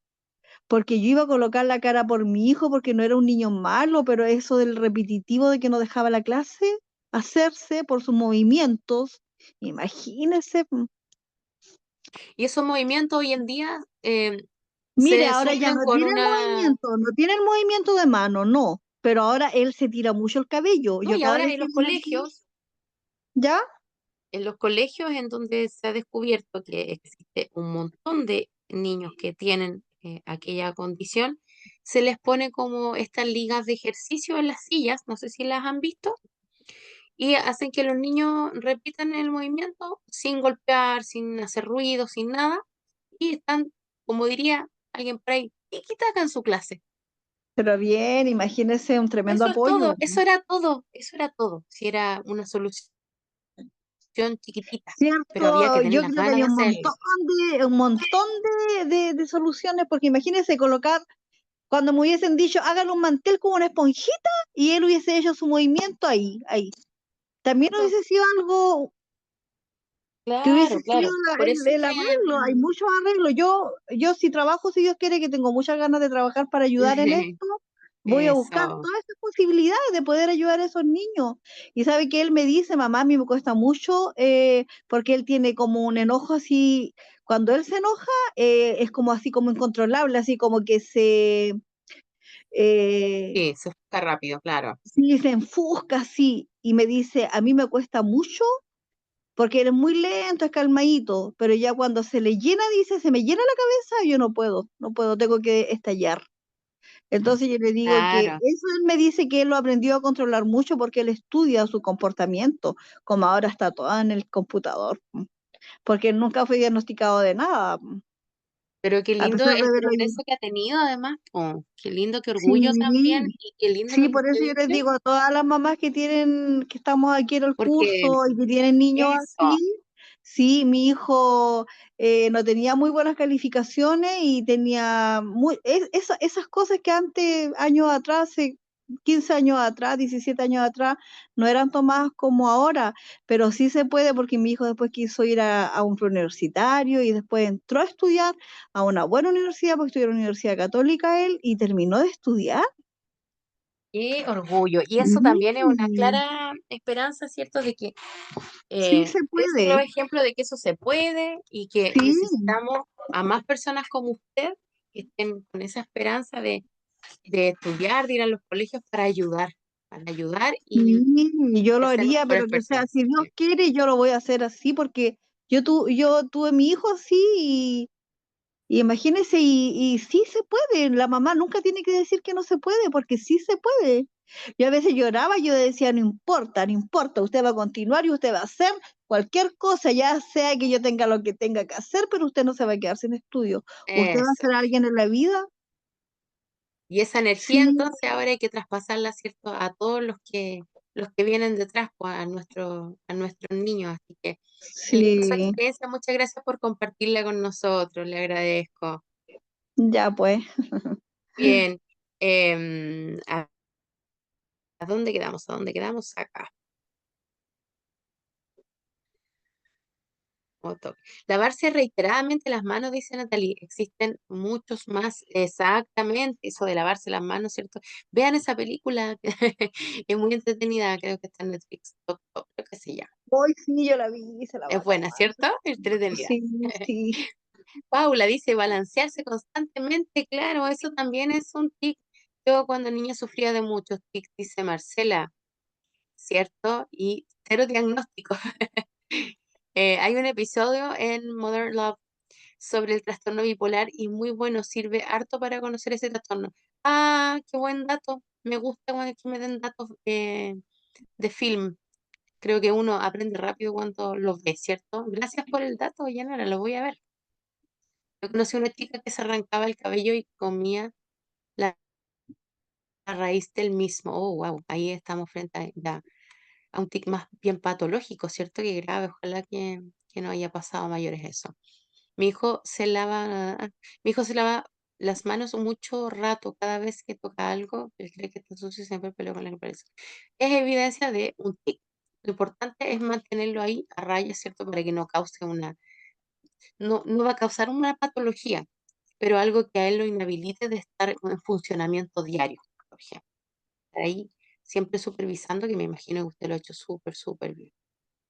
Porque yo iba a colocar la cara por mi hijo porque no era un niño malo, pero eso del repetitivo de que no dejaba la clase hacerse por sus movimientos, imagínese. Y esos movimientos hoy en día Mire, se ahora ya suplen no con tiene el una... movimiento, no tiene el movimiento de mano, no, pero ahora él se tira mucho el cabello. No, Yo y cada ahora vez que viene aquí, ¿ya? en los colegios en donde se ha descubierto que existe un montón de niños que tienen aquella condición, se les pone como estas ligas de ejercicio en las sillas, no sé si las han visto, y hacen que los niños repitan el movimiento sin golpear, sin hacer ruido, sin nada, y están, como diría alguien por ahí, tiki-taka en su clase. Pero bien, imagínese un tremendo Eso es apoyo. todo, eso era todo, eso era todo. Si era una solución chiquitita, pero había que Cierto, tener yo las creo que ganas hay de hacerlo. un montón de soluciones, porque imagínese colocar, cuando me hubiesen dicho, hágale un mantel con una esponjita y él hubiese hecho su movimiento ahí, ahí. También hubiese sido algo que hubiese Claro, sido claro. Por eso es el que arreglo, hay muchos arreglos. Yo si trabajo, si Dios quiere, que tengo muchas ganas de trabajar para ayudar en esto, voy a buscar eso, todas esas posibilidades de poder ayudar a esos niños. Y sabe que él me dice, mamá, a mí me cuesta mucho, porque él tiene como un enojo así, cuando él se enoja, es como así como incontrolable, así como que eh, sí, se busca rápido, claro. sí, se enfusca así. Y me dice, a mí me cuesta mucho porque él es muy lento, es calmadito, pero ya cuando se le llena, dice, se me llena la cabeza, yo no puedo, no puedo, tengo que estallar. Entonces yo le digo que Claro. eso él me dice que él lo aprendió a controlar mucho porque él estudia su comportamiento, como ahora está todo en el computador. porque nunca fue diagnosticado de nada, Pero qué a lindo pesar el de verlo yo. progreso que ha tenido además, po. Qué lindo, qué orgullo también Sí, y qué lindo sí, lo que por usted eso yo les dice, digo a todas las mamás que tienen, que estamos aquí en el porque curso y que tienen niños eso, así, sí, mi hijo no tenía muy buenas calificaciones y tenía esas cosas que antes, años atrás, 15 años atrás, 17 años atrás, no eran tomadas como ahora, pero sí se puede porque mi hijo después quiso ir a un preuniversitario y después entró a estudiar a una buena universidad, porque estudió en la Universidad Católica él y terminó de estudiar. qué orgullo. Y eso también es una Sí, clara esperanza, ¿cierto? De que sí se es un nuevo puede. ejemplo de que eso se puede y que Sí, necesitamos a más personas como usted que estén con esa esperanza de estudiar, de ir a los colegios para ayudar sí, yo y lo hacer haría, pero mejores que sea, personas. si Dios Sí. quiere, yo lo voy a hacer así, porque yo tuve mi hijo así y imagínese, y sí se puede. La mamá nunca tiene que decir que no se puede, porque sí se puede. Yo a veces lloraba y yo decía, no importa, no importa, usted va a continuar y usted va a hacer cualquier cosa, ya sea que yo tenga lo que tenga que hacer, pero usted no se va a quedar sin estudio. Usted va a Eso. ser alguien en la vida. Y esa Sí, energía entonces ahora hay que traspasarla, ¿cierto? A todos los que vienen detrás, pues, a nuestros niños. Así que qué linda su sí, experiencia, muchas gracias por compartirla con nosotros, le agradezco. ya pues. Bien, ¿a dónde quedamos? ¿A dónde quedamos? Acá. Otro. Lavarse reiteradamente las manos, dice Natalie. Existen muchos más. Exactamente, eso de lavarse las manos, ¿cierto? Vean esa película, que es muy entretenida, creo que está en Netflix. Toc, Toc, creo que se llama. Hoy sí, yo la vi, se la va Es a buena, tomar. ¿cierto? Entretenida. Sí, sí. Paula dice balancearse constantemente. Claro, eso también es un tic. Yo cuando niña sufría de muchos tics, dice Marcela, ¿cierto? Y cero diagnóstico. Hay un episodio en Modern Love sobre el trastorno bipolar y muy bueno, sirve harto para conocer ese trastorno. Ah, qué buen dato. Me gusta cuando que me den datos de film. Creo que uno aprende rápido cuando los ve, ¿cierto? Gracias por el dato, Yanara, lo voy a ver. Yo conocí a una chica que se arrancaba el cabello y comía la, la raíz del mismo. Oh, wow, ahí estamos frente a un tic más bien patológico, ¿cierto? Que grave, ojalá que no haya pasado a mayores eso. Mi hijo se lava, mi hijo se lava las manos mucho rato cada vez que toca algo, él cree que está sucio y siempre pelea con la cabeza. Es evidencia de un tic. Lo importante es mantenerlo ahí a raya, ¿cierto? Para que no cause no va a causar una patología, pero algo que a él lo inhabilite de estar en funcionamiento diario, por ejemplo. Estar ahí siempre supervisando, que me imagino que usted lo ha hecho súper, súper bien.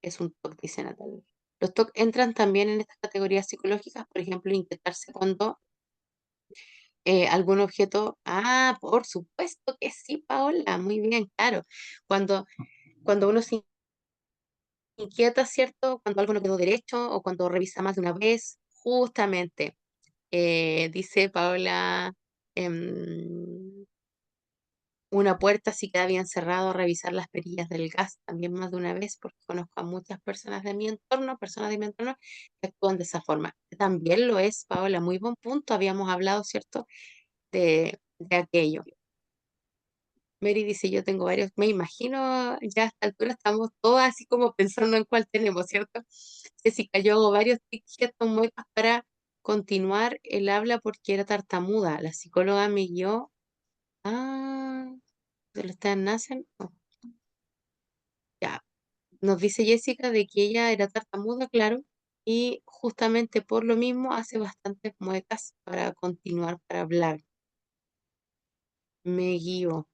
Es un TOC, dice Natalia. Los TOC entran también en estas categorías psicológicas, por ejemplo, inquietarse cuando algún objeto. Ah, por supuesto que sí, Paola, muy bien, claro. Cuando, cuando uno se inquieta, ¿cierto? Cuando algo no quedó derecho o cuando revisa más de una vez, justamente, dice Paola, em, una puerta si queda bien cerrado, revisar las perillas del gas también más de una vez, porque conozco a muchas personas de mi entorno que actúan de esa forma. También lo es, Paola, muy buen punto, habíamos hablado, ¿cierto? De aquello. Mary dice, yo tengo varios, me imagino, ya a esta altura estamos todos así como pensando en cuál tenemos, ¿cierto? Jessica, yo hago varios tics, gestos, muecas para continuar el habla porque era tartamuda. La psicóloga me guió. Ah, ¿de los TEA nacen? Oh, ya. Nos dice Jessica de que ella era tartamuda, claro, y justamente por lo mismo hace bastantes muecas para continuar, para hablar. Me guío.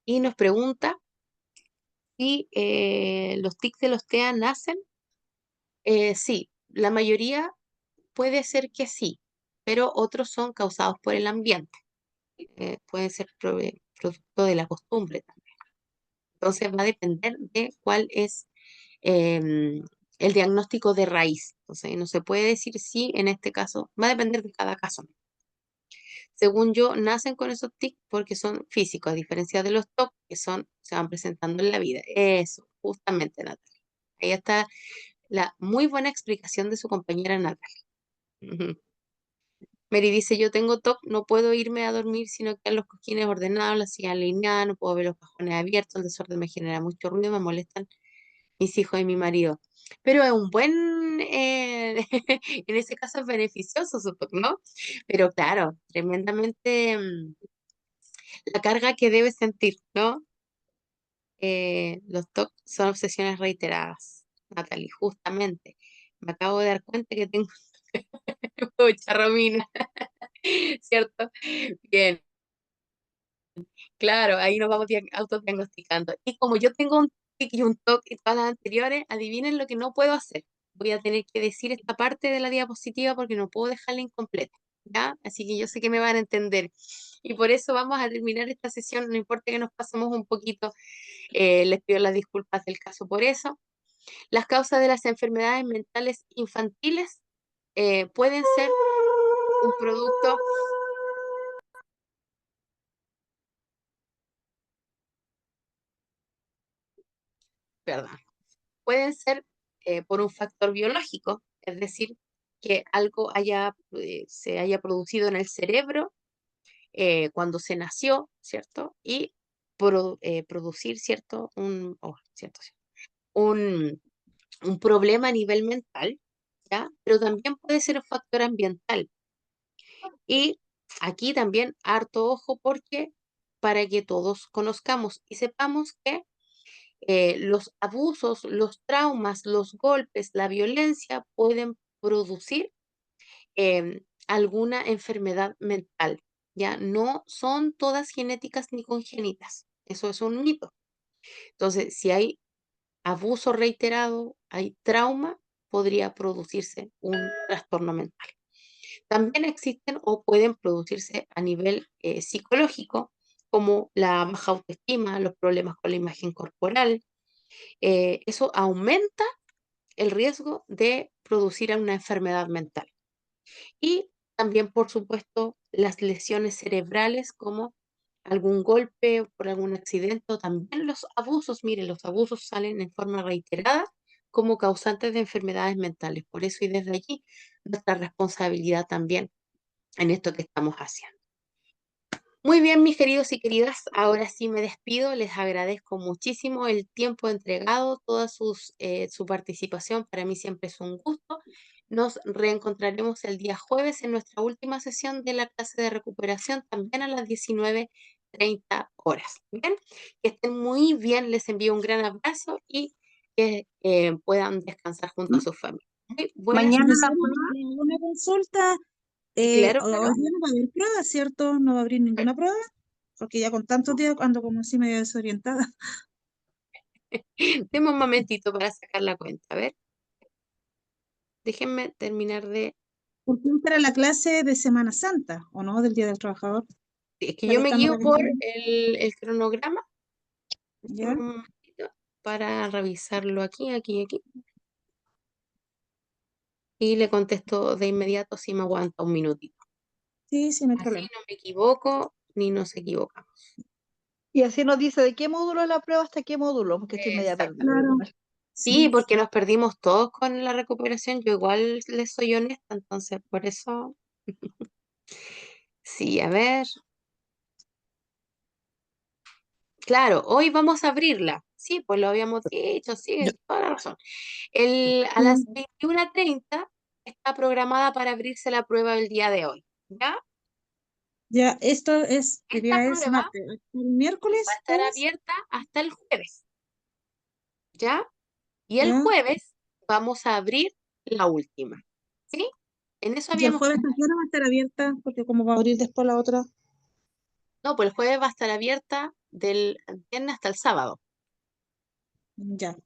Y nos pregunta si los tics de los TEA nacen. Sí, la mayoría puede ser que sí, pero otros son causados por el ambiente. Pueden ser producto de la costumbre también. Entonces va a depender de cuál es em, el diagnóstico de raíz. Entonces no se puede decir sí en este caso, va a depender de cada caso. Según yo, nacen con esos tics porque son físicos, a diferencia de los TOC que se van presentando en la vida. Eso, justamente, Natalia. Ahí está la muy buena explicación de su compañera Natalia. Ujú. Mary dice, yo tengo TOC, no puedo irme a dormir si no quedan los cojines ordenados, las sillas alineadas, no puedo ver los cajones abiertos, el desorden me genera mucho ruido, me molestan mis hijos y mi marido. Pero es un buen, en ese caso es beneficioso su TOC, ¿no? Pero claro, tremendamente la carga que debe sentir, ¿no? Los TOC son obsesiones reiteradas, Natalie, justamente. Me acabo de dar cuenta que tengo mucha Romina, ¿cierto? Bien, claro, ahí nos vamos autodiagnosticando. Y como yo tengo un tic y un TOC y todas las anteriores, adivinen lo que no puedo hacer. Voy a tener que decir esta parte de la diapositiva porque no puedo dejarla incompleta, ¿ya? Así que yo sé que me van a entender. Y por eso vamos a terminar esta sesión, no importa que nos pasemos un poquito, les pido las disculpas del caso por eso. Las causas de las enfermedades mentales infantiles pueden ser un producto, perdón, pueden ser por un factor biológico, es decir, que algo se haya producido en el cerebro cuando se nació, ¿cierto? Y producir, ¿cierto? Un, un problema a nivel mental, ¿ya? Pero también puede ser un factor ambiental. Y aquí también harto ojo porque para que todos conozcamos y sepamos que los abusos, los traumas, los golpes, la violencia pueden producir alguna enfermedad mental. Ya no son todas genéticas ni congénitas. Eso es un mito. Entonces, si hay abuso reiterado, hay trauma, podría producirse un trastorno mental. También existen o pueden producirse a nivel psicológico, como la baja autoestima, los problemas con la imagen corporal. Eso aumenta el riesgo de producir una enfermedad mental. Y también, por supuesto, las lesiones cerebrales, como algún golpe por algún accidente, o también los abusos. Miren, los abusos salen en forma reiterada como causantes de enfermedades mentales. Por eso, y desde allí, nuestra responsabilidad también en esto que estamos haciendo. Muy bien, mis queridos y queridas, ahora sí me despido. Les agradezco muchísimo el tiempo entregado, toda su participación. Para mí siempre es un gusto. Nos reencontraremos el día jueves en nuestra última sesión de la clase de recuperación, también a las 19:30 horas. Bien, que estén muy bien. Les envío un gran abrazo y que puedan descansar junto a sus familias. Muy buenas Mañana noches. la prueba, una consulta. Sí, claro, Hoy claro. día no va a haber prueba, ¿cierto? No va a abrir ninguna prueba, porque ya con tantos días ando como así medio desorientada. Deme un momentito para sacar la cuenta. A ver, déjenme terminar de... Porque esta era la clase de Semana Santa, ¿o no? Del Día del Trabajador, Sí, es que la yo que me estamos guío por revisando. el cronograma. Déjenme ¿Ya? un momentito para revisarlo aquí. Y le contesto de inmediato si me aguanta un minutito. Sí, sí, no hay Así problema. no me equivoco ni nos equivocamos. Y así nos dice de qué módulo es la prueba hasta qué módulo, porque estoy media perdida. Exactamente. Claro, Sí, sí. porque nos perdimos todos con la recuperación. Yo igual les soy honesta, entonces por eso. Sí, a ver. Claro, hoy vamos a abrirla. Sí, pues lo habíamos dicho, sí, Ya. toda la razón. A las Sí. 21:30 está programada para abrirse la prueba del día de hoy. ¿Ya? Ya, esto es, ¿qué Esta día es? prueba Martes. ¿El va a miércoles, estar jueves? abierta hasta el jueves. ¿Ya? Y el ¿Ya? jueves vamos a abrir la última. ¿Sí? En eso ¿Y el habíamos jueves quedado. a qué hora va a estar abierta? Porque como va a abrir después la otra. No, pues el jueves va a estar abierta del viernes hasta el sábado. Ya.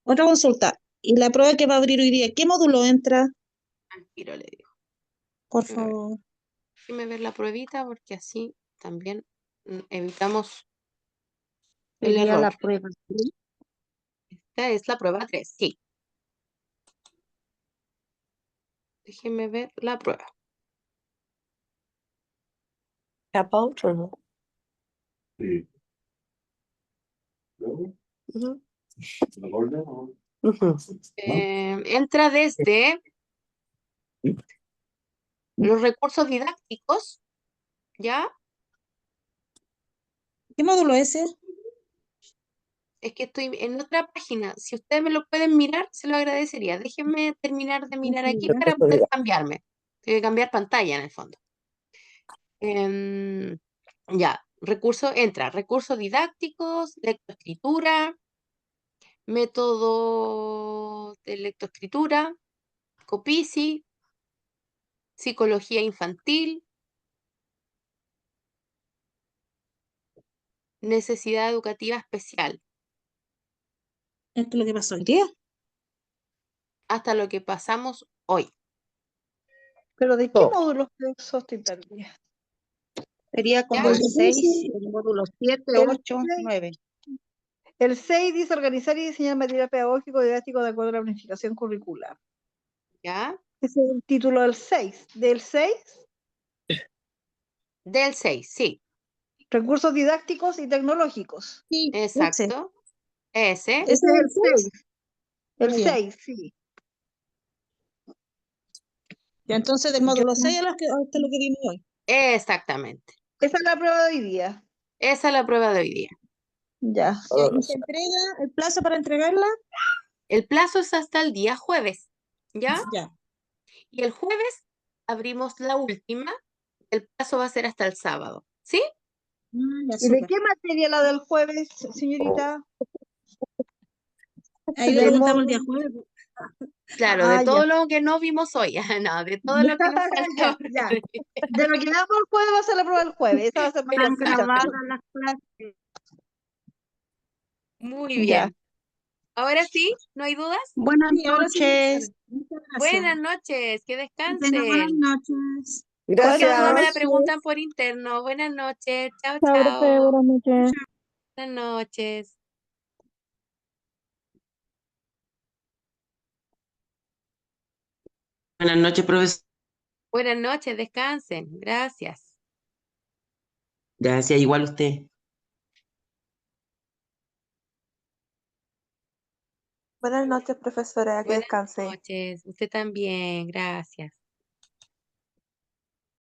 Otra consulta. ¿Y la prueba que va a abrir hoy día, qué módulo entra? Al tiro le digo. Por A ver, favor. déjeme ver la pruebita porque así también evitamos el Sería error. la prueba. ¿Sí? Esta es la prueba 3. Sí. Déjeme ver la prueba. About or no? Ujú. Ujú. Entra desde los recursos didácticos, ¿ya? ¿Qué módulo es ese? Es que estoy en otra página. Si ustedes me lo pueden mirar, se lo agradecería. Déjenme terminar de mirar aquí para poder cambiarme. Tengo que cambiar pantalla en el fondo. Ya, recursos didácticos, lectoescritura, método de lectoescritura, Copici, psicología infantil, necesidad educativa especial, Esto es lo que pasó hoy día. hasta lo que pasamos hoy. ¿Pero de qué Todo. módulos de esos estoy perdida? Sería como Ya. el 6, el módulo 7, El 8, seis. 9. El 6 dice organizar y diseñar material pedagógico didáctico de acuerdo a la planificación curricular. ¿Ya? Ese es el título del 6. Del 6, Del 6, sí, recursos didácticos y tecnológicos. Sí, ese. exacto. Ese, ¿Ese es el 6? El Ah, ya. 6, sí. Ya, entonces del módulo 6 hasta lo que vimos hoy. exactamente. Esa es la prueba de hoy día. Esa es la prueba de hoy día. Ya. Ya, ¿y se entrega el plazo para entregarla? El plazo es hasta el día jueves, ¿ya? Ya. Y el jueves abrimos la última. El plazo va a ser hasta el sábado, ¿sí? Ya, ¿Y de súper. qué materia la del jueves, señorita? Ahí le Del preguntamos el día módulo. jueves. Claro, de Ah, ya. todo lo que no vimos hoy, no, de todo lo que nos falta. Ya. De lo que veamos el jueves va a ser la prueba del jueves. Esa va a ser más Exacto. cortita. las clases. Muy Ya. bien. Ahora sí, ¿no hay dudas? Buenas Sí, ahora sí, noches. Muchas Buenas gracias. noches, que Que tengan buenas descansen. noches. Cualquier duda me la Gracias. preguntan por interno. Buenas noches, chao, Chao, profe, chao. buenas noches. Buenas noches. Buenas noches, profesor. Buenas noches, descansen. Gracias. Gracias, igual usted. Buenas noches, profesora, que Buenas descanse. noches. Usted también, gracias.